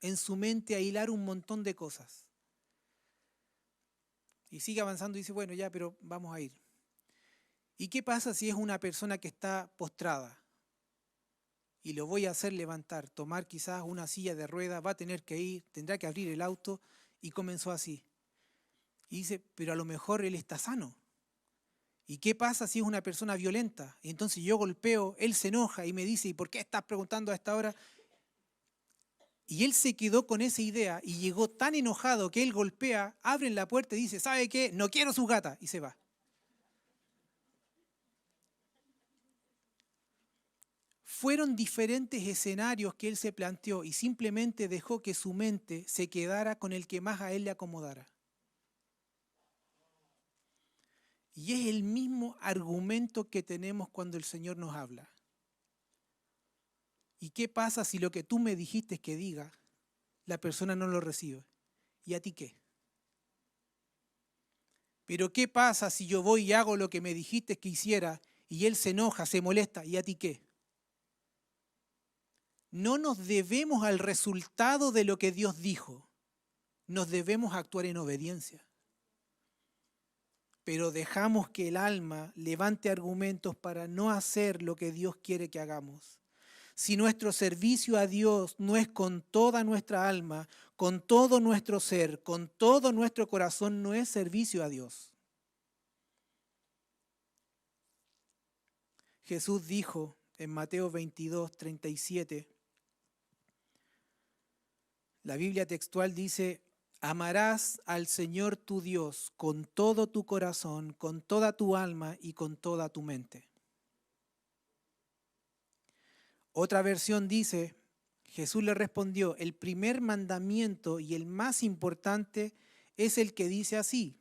en su mente a hilar un montón de cosas. Y sigue avanzando y dice, bueno, ya, pero vamos a ir. ¿Y qué pasa si es una persona que está postrada? Y lo voy a hacer levantar, tomar quizás una silla de ruedas, va a tener que ir, tendrá que abrir el auto, y comenzó así. Y dice, pero a lo mejor él está sano. ¿Y qué pasa si es una persona violenta? Y entonces yo golpeo, él se enoja y me dice, ¿y por qué estás preguntando a esta hora? Y él se quedó con esa idea y llegó tan enojado que él golpea, abre la puerta y dice, ¿sabe qué? No quiero su gata, y se va. Fueron diferentes escenarios que él se planteó y simplemente dejó que su mente se quedara con el que más a él le acomodara. Y es el mismo argumento que tenemos cuando el Señor nos habla. ¿Y qué pasa si lo que tú me dijiste que diga, la persona no lo recibe? ¿Y a ti qué? Pero ¿qué pasa si yo voy y hago lo que me dijiste que hiciera y él se enoja, se molesta? ¿Y a ti qué? No nos debemos al resultado de lo que Dios dijo, nos debemos actuar en obediencia. Pero dejamos que el alma levante argumentos para no hacer lo que Dios quiere que hagamos. Si nuestro servicio a Dios no es con toda nuestra alma, con todo nuestro ser, con todo nuestro corazón, no es servicio a Dios. Jesús dijo en Mateo 22, 37, la Biblia textual dice, amarás al Señor tu Dios con todo tu corazón, con toda tu alma y con toda tu mente. Otra versión dice, Jesús le respondió, el primer mandamiento y el más importante es el que dice así,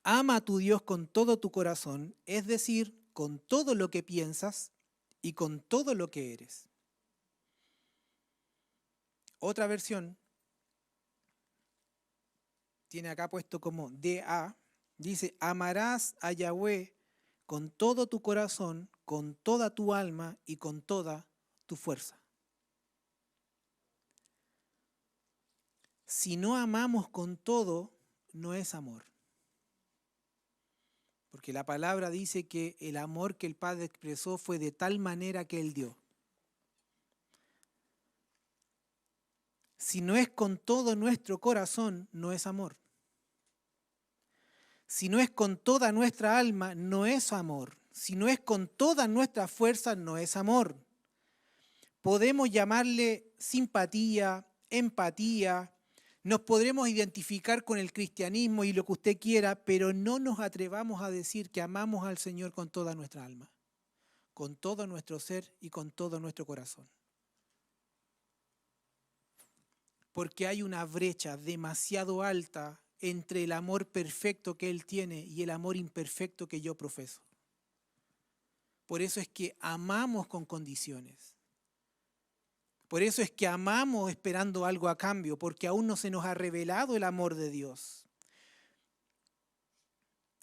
ama a tu Dios con todo tu corazón, es decir, con todo lo que piensas y con todo lo que eres. Otra versión tiene acá puesto como DA, dice, amarás a Yahweh con todo tu corazón, con toda tu alma y con toda tu fuerza. Si no amamos con todo, no es amor. Porque la palabra dice que el amor que el Padre expresó fue de tal manera que Él dio. Si no es con todo nuestro corazón, no es amor. Si no es con toda nuestra alma, no es amor. Si no es con toda nuestra fuerza, no es amor. Podemos llamarle simpatía, empatía, nos podremos identificar con el cristianismo y lo que usted quiera, pero no nos atrevamos a decir que amamos al Señor con toda nuestra alma, con todo nuestro ser y con todo nuestro corazón. Porque hay una brecha demasiado alta entre el amor perfecto que Él tiene y el amor imperfecto que yo profeso. Por eso es que amamos con condiciones. Por eso es que amamos esperando algo a cambio, porque aún no se nos ha revelado el amor de Dios.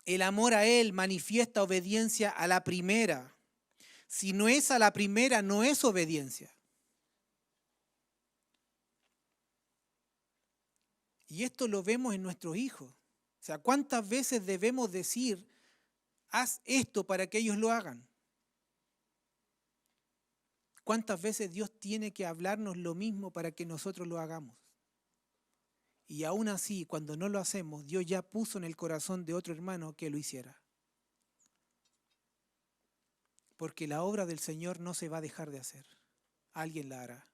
El amor a Él manifiesta obediencia a la primera. Si no es a la primera, no es obediencia. Y esto lo vemos en nuestros hijos. O sea, ¿cuántas veces debemos decir, haz esto para que ellos lo hagan? ¿Cuántas veces Dios tiene que hablarnos lo mismo para que nosotros lo hagamos? Y aún así, cuando no lo hacemos, Dios ya puso en el corazón de otro hermano que lo hiciera. Porque la obra del Señor no se va a dejar de hacer. Alguien la hará.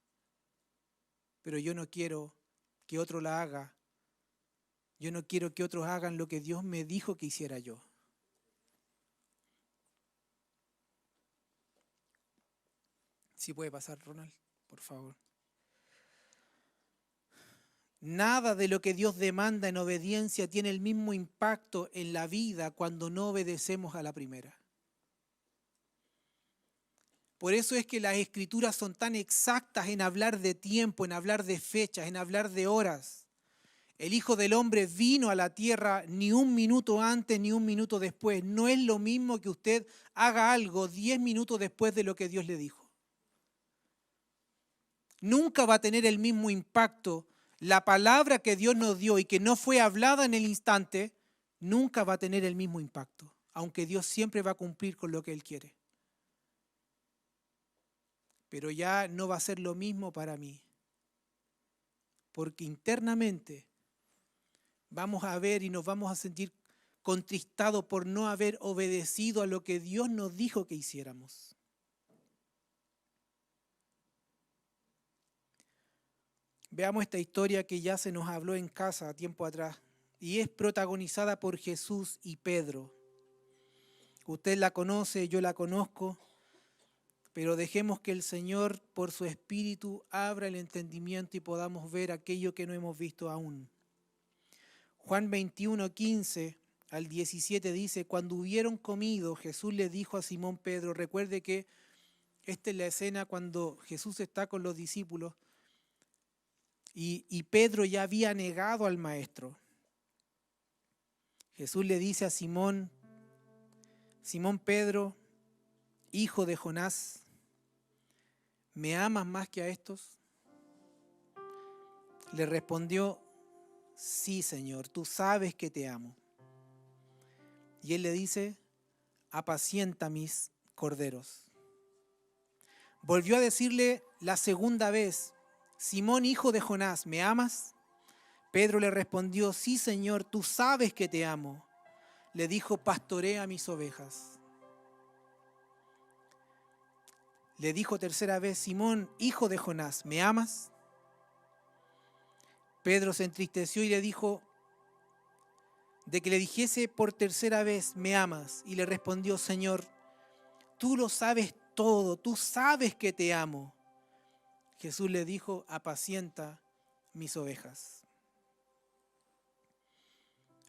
Pero yo no quiero que otro la haga. Yo no quiero que otros hagan lo que Dios me dijo que hiciera yo. Si puede pasar, Ronald, por favor. Nada de lo que Dios demanda en obediencia tiene el mismo impacto en la vida cuando no obedecemos a la primera. Por eso es que las Escrituras son tan exactas en hablar de tiempo, en hablar de fechas, en hablar de horas. El Hijo del Hombre vino a la tierra ni un minuto antes ni un minuto después. No es lo mismo que usted haga algo 10 minutos después de lo que Dios le dijo. Nunca va a tener el mismo impacto. La palabra que Dios nos dio y que no fue hablada en el instante, nunca va a tener el mismo impacto, aunque Dios siempre va a cumplir con lo que Él quiere. Pero ya no va a ser lo mismo para mí, porque internamente vamos a ver y nos vamos a sentir contristados por no haber obedecido a lo que Dios nos dijo que hiciéramos. Veamos esta historia que ya se nos habló en casa tiempo atrás y es protagonizada por Jesús y Pedro. Usted la conoce, yo la conozco, pero dejemos que el Señor por su Espíritu abra el entendimiento y podamos ver aquello que no hemos visto aún. Juan 21, 15 al 17 dice, cuando hubieron comido, Jesús le dijo a Simón Pedro, recuerde que esta es la escena cuando Jesús está con los discípulos, y Pedro ya había negado al Maestro. Jesús le dice a Simón, Simón Pedro, hijo de Jonás, ¿me amas más que a estos? Le respondió, sí, Señor, tú sabes que te amo. Y él le dice, apacienta mis corderos. Volvió a decirle la segunda vez, Simón, hijo de Jonás, ¿me amas? Pedro le respondió, sí, Señor, tú sabes que te amo. Le dijo, pastorea mis ovejas. Le dijo tercera vez, Simón, hijo de Jonás, ¿me amas? Pedro se entristeció y le dijo, de que le dijese por tercera vez, ¿me amas? Y le respondió, Señor, tú lo sabes todo, tú sabes que te amo. Jesús le dijo, apacienta mis ovejas.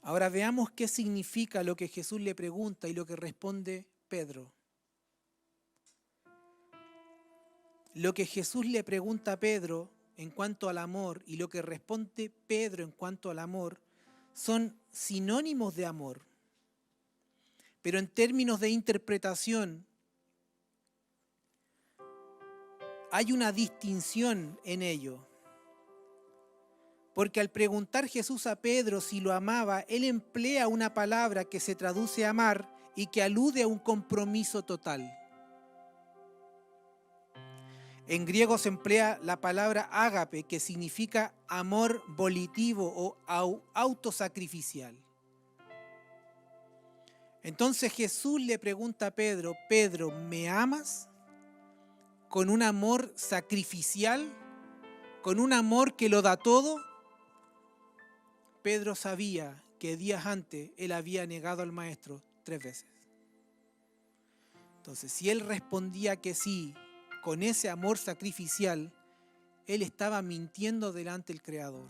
Ahora veamos qué significa lo que Jesús le pregunta y lo que responde Pedro. Lo que Jesús le pregunta a Pedro en cuanto al amor y lo que responde Pedro en cuanto al amor son sinónimos de amor. Pero en términos de interpretación hay una distinción en ello. Porque al preguntar Jesús a Pedro si lo amaba, él emplea una palabra que se traduce amar y que alude a un compromiso total. En griego se emplea la palabra ágape, que significa amor volitivo o autosacrificial. Entonces Jesús le pregunta a Pedro: Pedro, ¿me amas? ¿Con un amor sacrificial? ¿Con un amor que lo da todo? Pedro sabía que días antes él había negado al Maestro 3 veces. Entonces, si él respondía que sí, con ese amor sacrificial, él estaba mintiendo delante del Creador.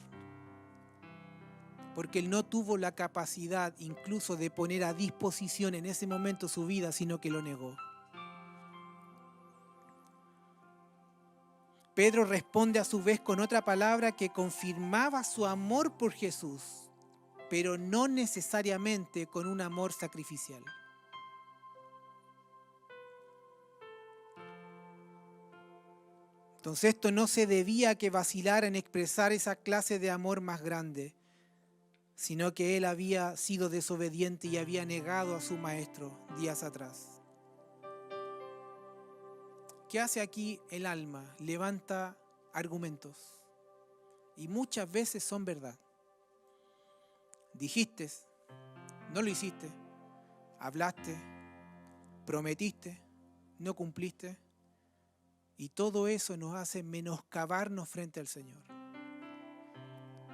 Porque él no tuvo la capacidad incluso de poner a disposición en ese momento su vida, sino que lo negó. Pedro responde a su vez con otra palabra que confirmaba su amor por Jesús, pero no necesariamente con un amor sacrificial. Entonces esto no se debía que vacilara en expresar esa clase de amor más grande, sino que él había sido desobediente y había negado a su Maestro días atrás. ¿Qué hace aquí el alma? Levanta argumentos. Y muchas veces son verdad. Dijiste, no lo hiciste, hablaste, prometiste, no cumpliste. Y todo eso nos hace menoscabarnos frente al Señor.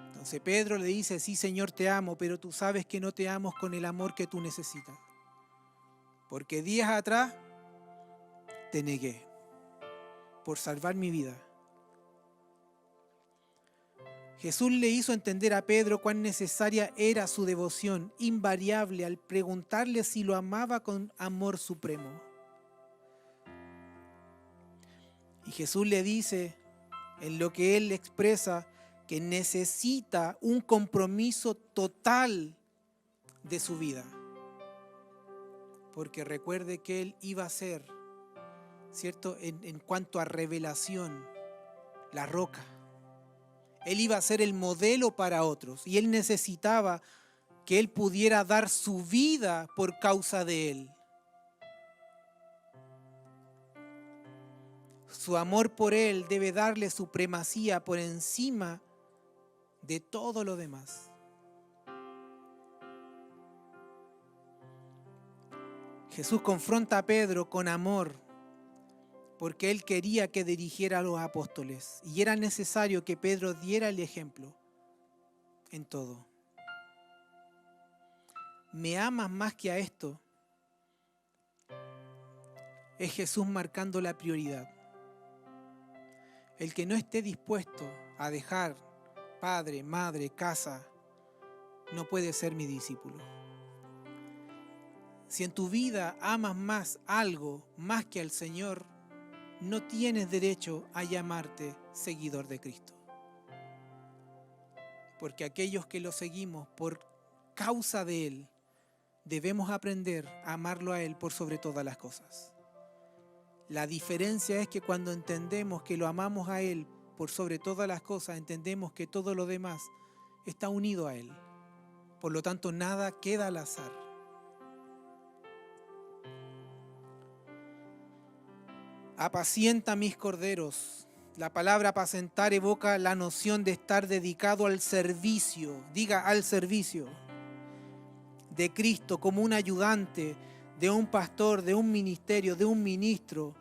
Entonces Pedro le dice: sí, Señor, te amo, pero tú sabes que no te amo con el amor que tú necesitas. Porque días atrás te negué por salvar mi vida. Jesús le hizo entender a Pedro cuán necesaria era su devoción invariable al preguntarle si lo amaba con amor supremo. Y Jesús le dice, en lo que él expresa, que necesita un compromiso total de su vida. Porque recuerde que él iba a ser, ¿cierto?, en cuanto a revelación, la roca. Él iba a ser el modelo para otros y él necesitaba que él pudiera dar su vida por causa de él. Su amor por él debe darle supremacía por encima de todo lo demás. Jesús confronta a Pedro con amor porque él quería que dirigiera a los apóstoles y era necesario que Pedro diera el ejemplo en todo. ¿Me amas más que a esto? Es Jesús marcando la prioridad. El que no esté dispuesto a dejar padre, madre, casa, no puede ser mi discípulo. Si en tu vida amas más algo más que al Señor, no tienes derecho a llamarte seguidor de Cristo. Porque aquellos que lo seguimos por causa de Él, debemos aprender a amarlo a Él por sobre todas las cosas. La diferencia es que cuando entendemos que lo amamos a Él por sobre todas las cosas, entendemos que todo lo demás está unido a Él. Por lo tanto, nada queda al azar. Apacienta mis corderos. La palabra apacentar evoca la noción de estar dedicado al servicio, diga al servicio de Cristo como un ayudante, de un pastor, de un ministerio, de un ministro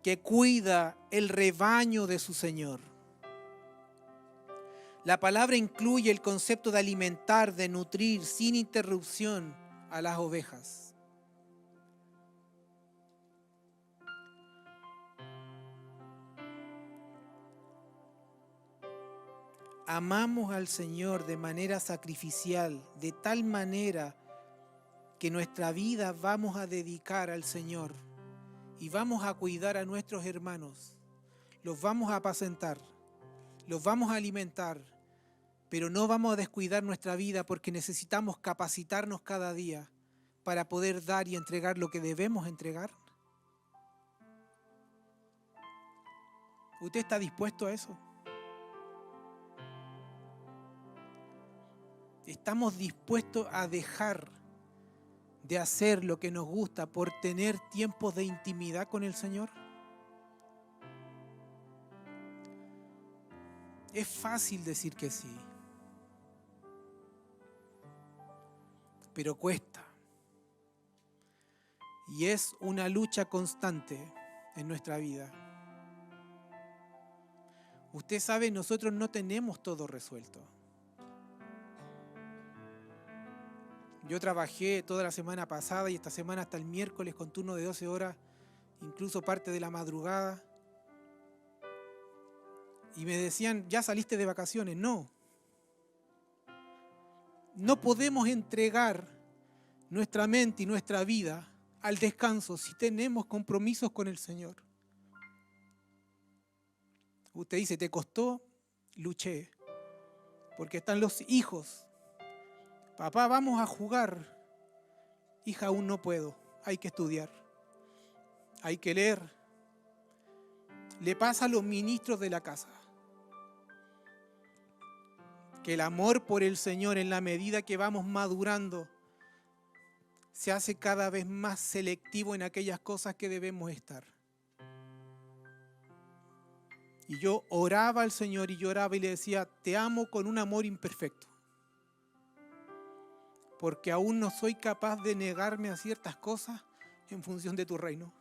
que cuida el rebaño de su Señor. La palabra incluye el concepto de alimentar, de nutrir sin interrupción a las ovejas. Amamos al Señor de manera sacrificial, de tal manera que nuestra vida vamos a dedicar al Señor y vamos a cuidar a nuestros hermanos. Los vamos a apacentar, los vamos a alimentar, pero no vamos a descuidar nuestra vida porque necesitamos capacitarnos cada día para poder dar y entregar lo que debemos entregar. ¿Usted está dispuesto a eso? ¿Estamos dispuestos a dejar de hacer lo que nos gusta por tener tiempos de intimidad con el Señor? Es fácil decir que sí, pero cuesta. Y es una lucha constante en nuestra vida. Usted sabe, nosotros no tenemos todo resuelto. Yo trabajé toda la semana pasada y esta semana hasta el miércoles con turno de 12 horas, incluso parte de la madrugada. Y me decían, ¿ya saliste de vacaciones? No. No podemos entregar nuestra mente y nuestra vida al descanso si tenemos compromisos con el Señor. Usted dice, ¿te costó? Luché. Porque están los hijos. Papá, vamos a jugar. Hija, aún no puedo. Hay que estudiar. Hay que leer. Le pasa a los ministros de la casa. Que el amor por el Señor, en la medida que vamos madurando, se hace cada vez más selectivo en aquellas cosas que debemos estar. Y yo oraba al Señor y lloraba y le decía, te amo con un amor imperfecto. Porque aún no soy capaz de negarme a ciertas cosas en función de tu reino.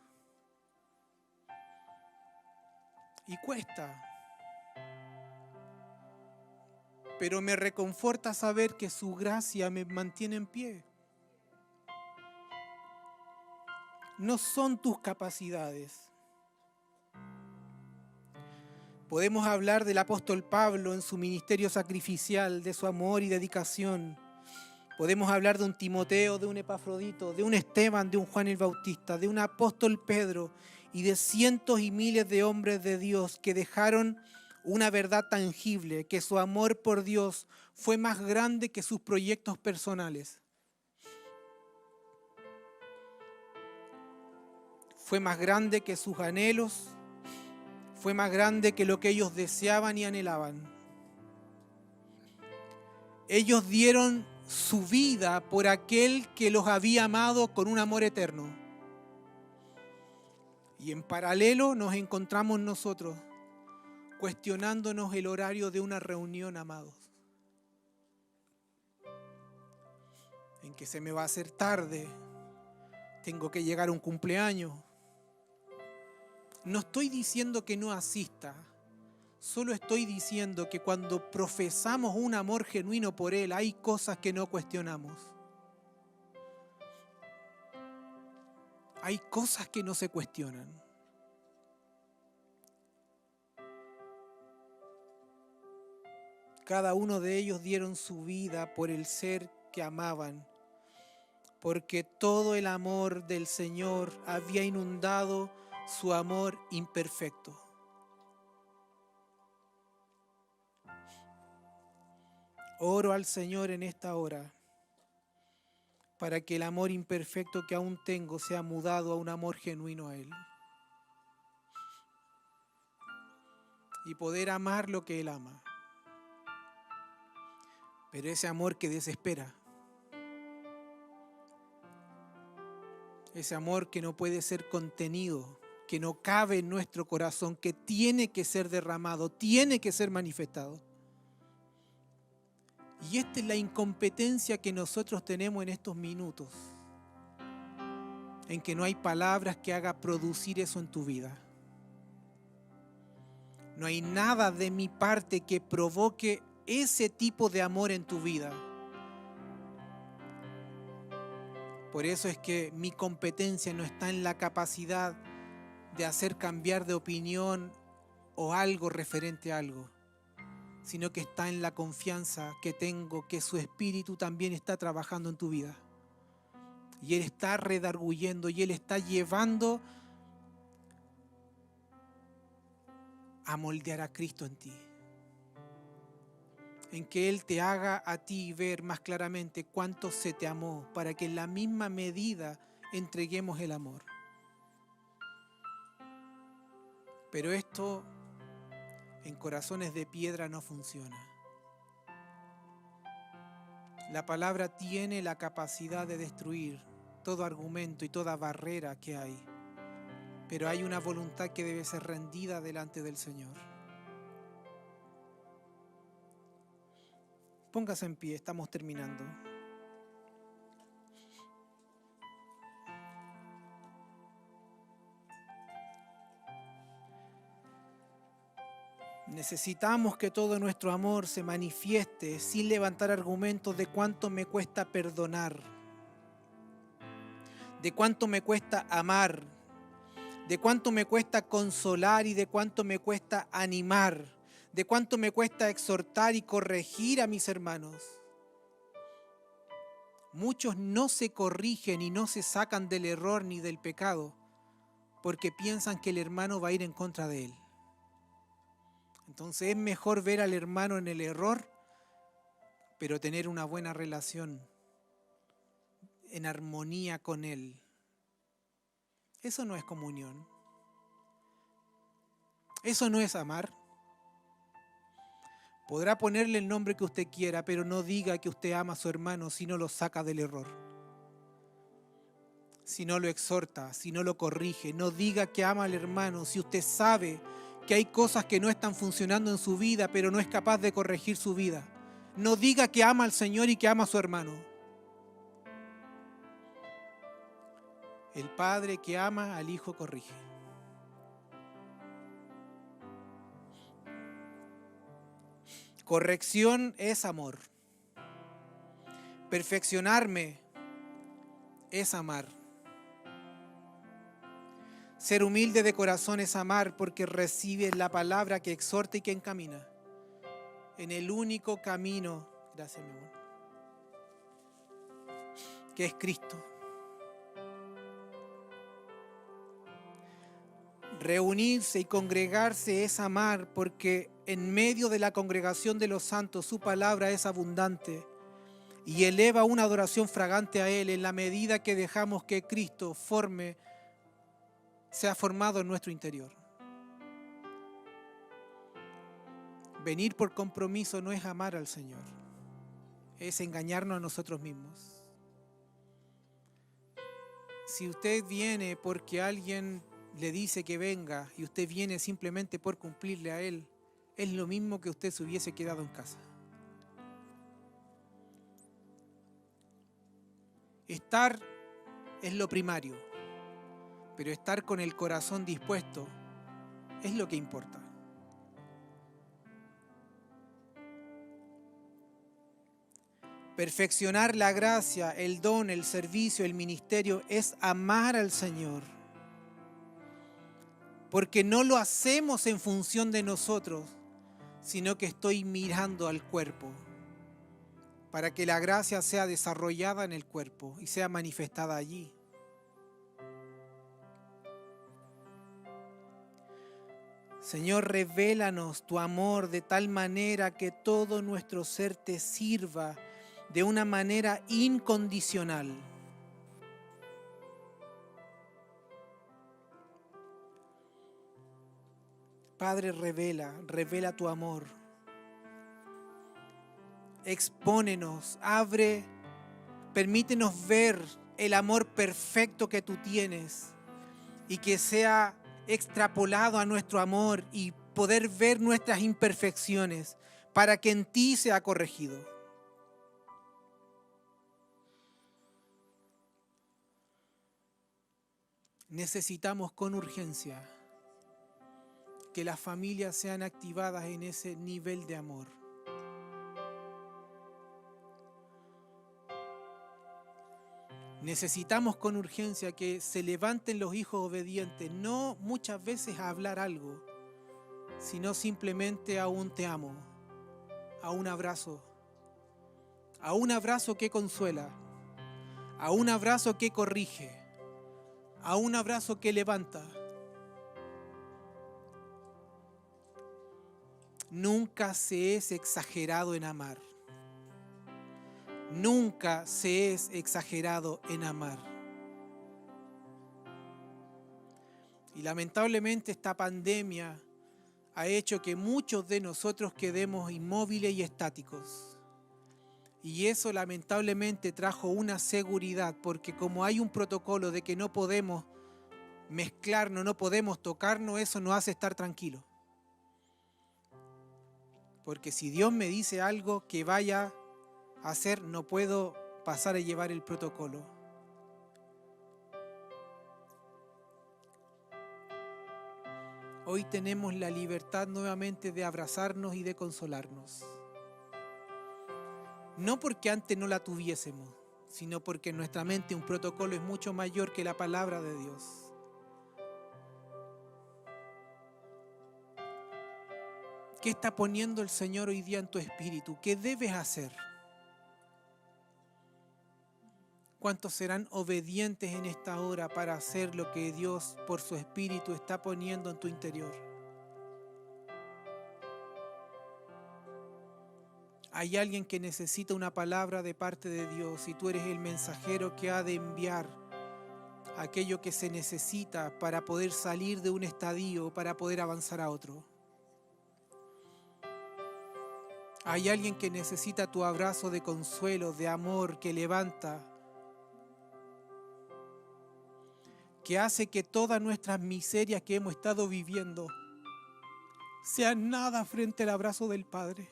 Y cuesta. Pero me reconforta saber que su gracia me mantiene en pie. No son tus capacidades. Podemos hablar del apóstol Pablo en su ministerio sacrificial, de su amor y dedicación. Podemos hablar de un Timoteo, de un Epafrodito, de un Esteban, de un Juan el Bautista, de un apóstol Pedro y de cientos y miles de hombres de Dios que dejaron una verdad tangible, que su amor por Dios fue más grande que sus proyectos personales. Fue más grande que sus anhelos, fue más grande que lo que ellos deseaban y anhelaban. Ellos dieron su vida por aquel que los había amado con un amor eterno. Y en paralelo nos encontramos nosotros cuestionándonos el horario de una reunión, amados. En que se me va a hacer tarde, tengo que llegar a un cumpleaños. No estoy diciendo que no asista, solo estoy diciendo que cuando profesamos un amor genuino por Él, hay cosas que no cuestionamos. Hay cosas que no se cuestionan. Cada uno de ellos dieron su vida por el ser que amaban, porque todo el amor del Señor había inundado su amor imperfecto. Oro al Señor en esta hora para que el amor imperfecto que aún tengo sea mudado a un amor genuino a Él. Y poder amar lo que Él ama. Pero ese amor que desespera, ese amor que no puede ser contenido, que no cabe en nuestro corazón, que tiene que ser derramado, tiene que ser manifestado. Y esta es la incompetencia que nosotros tenemos en estos minutos, en que no hay palabras que hagan producir eso en tu vida. No hay nada de mi parte que provoque ese tipo de amor en tu vida. Por eso es que mi competencia no está en la capacidad de hacer cambiar de opinión o algo referente a algo, sino que está en la confianza que tengo que su Espíritu también está trabajando en tu vida. Y Él está redarguyendo y Él está llevando a moldear a Cristo en ti. En que Él te haga a ti ver más claramente cuánto se te amó, para que en la misma medida entreguemos el amor. Pero esto en corazones de piedra no funciona. La palabra tiene la capacidad de destruir todo argumento y toda barrera que hay, pero hay una voluntad que debe ser rendida delante del Señor. Póngase en pie, estamos terminando. Necesitamos que todo nuestro amor se manifieste sin levantar argumentos de cuánto me cuesta perdonar, de cuánto me cuesta amar, de cuánto me cuesta consolar y de cuánto me cuesta animar, de cuánto me cuesta exhortar y corregir a mis hermanos. Muchos no se corrigen y no se sacan del error ni del pecado porque piensan que el hermano va a ir en contra de él. Entonces es mejor ver al hermano en el error, pero tener una buena relación en armonía con él. Eso no es comunión. Eso no es amar. Podrá ponerle el nombre que usted quiera, pero no diga que usted ama a su hermano si no lo saca del error. Si no lo exhorta, si no lo corrige. No diga que ama al hermano si usted sabe que hay cosas que no están funcionando en su vida, pero no es capaz de corregir su vida. No diga que ama al Señor y que ama a su hermano. El padre que ama al hijo corrige. Corrección es amor. Perfeccionarme es amar. Ser humilde de corazón es amar porque recibe la palabra que exhorta y que encamina en el único camino, gracias mi amor, que es Cristo. Reunirse y congregarse es amar porque en medio de la congregación de los santos su palabra es abundante y eleva una adoración fragante a Él en la medida que dejamos que Cristo sea formado en nuestro interior. Venir por compromiso no es amar al Señor, es engañarnos a nosotros mismos. Si usted viene porque alguien le dice que venga y usted viene simplemente por cumplirle a Él, es lo mismo que usted se hubiese quedado en casa. Estar es lo primario, pero estar con el corazón dispuesto es lo que importa. Perfeccionar la gracia, el don, el servicio, el ministerio es amar al Señor. Porque no lo hacemos en función de nosotros, sino que estoy mirando al cuerpo para que la gracia sea desarrollada en el cuerpo y sea manifestada allí. Señor, revélanos tu amor de tal manera que todo nuestro ser te sirva de una manera incondicional. Padre, revela tu amor. Expónenos, permítenos ver el amor perfecto que tú tienes y que sea extrapolado a nuestro amor y poder ver nuestras imperfecciones para que en ti sea corregido. Necesitamos con urgencia que las familias sean activadas en ese nivel de amor. Necesitamos con urgencia que se levanten los hijos obedientes, no muchas veces a hablar algo, sino simplemente a un te amo, a un abrazo que consuela, a un abrazo que corrige, a un abrazo que levanta. Nunca se es exagerado en amar. Nunca se es exagerado en amar. Y lamentablemente esta pandemia ha hecho que muchos de nosotros quedemos inmóviles y estáticos. Y eso lamentablemente trajo una seguridad, porque como hay un protocolo de que no podemos mezclarnos, no podemos tocarnos, eso nos hace estar tranquilos. Porque si Dios me dice algo, que vaya hacer, no puedo pasar a llevar el protocolo. Hoy tenemos la libertad nuevamente de abrazarnos y de consolarnos. No porque antes no la tuviésemos, sino porque en nuestra mente un protocolo es mucho mayor que la palabra de Dios. ¿Qué está poniendo el Señor hoy día en tu espíritu? ¿Qué debes hacer? ¿Cuántos serán obedientes en esta hora para hacer lo que Dios por su espíritu está poniendo en tu interior? Hay alguien que necesita una palabra de parte de Dios y tú eres el mensajero que ha de enviar aquello que se necesita para poder salir de un estadio, para poder avanzar a otro. Hay alguien que necesita tu abrazo de consuelo, de amor, que levanta, que hace que todas nuestras miserias que hemos estado viviendo sean nada frente al abrazo del Padre.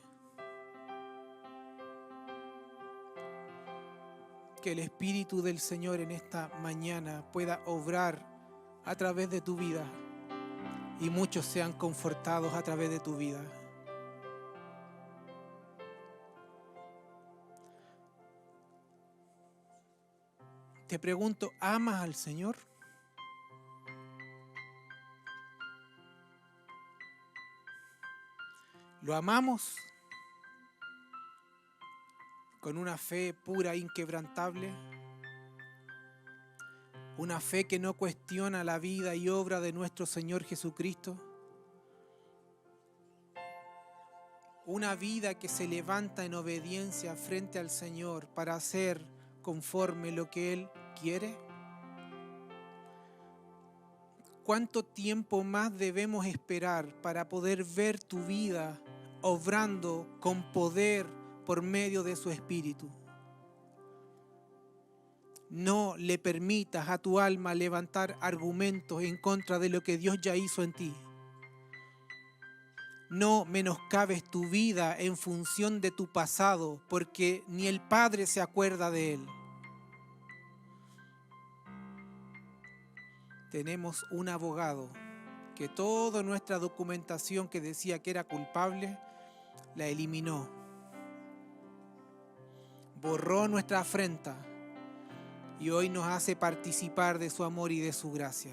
Que el Espíritu del Señor en esta mañana pueda obrar a través de tu vida y muchos sean confortados a través de tu vida. Te pregunto, ¿amas al Señor? ¿Lo amamos con una fe pura, inquebrantable? Una fe que no cuestiona la vida y obra de nuestro Señor Jesucristo. Una vida que se levanta en obediencia frente al Señor para hacer conforme lo que Él quiere. ¿Cuánto tiempo más debemos esperar para poder ver tu vida obrando con poder por medio de su Espíritu? No le permitas a tu alma levantar argumentos en contra de lo que Dios ya hizo en ti. No menoscabes tu vida en función de tu pasado, porque ni el Padre se acuerda de él. Tenemos un abogado que toda nuestra documentación que decía que era culpable, la eliminó. Borró nuestra afrenta y hoy nos hace participar de su amor y de su gracia.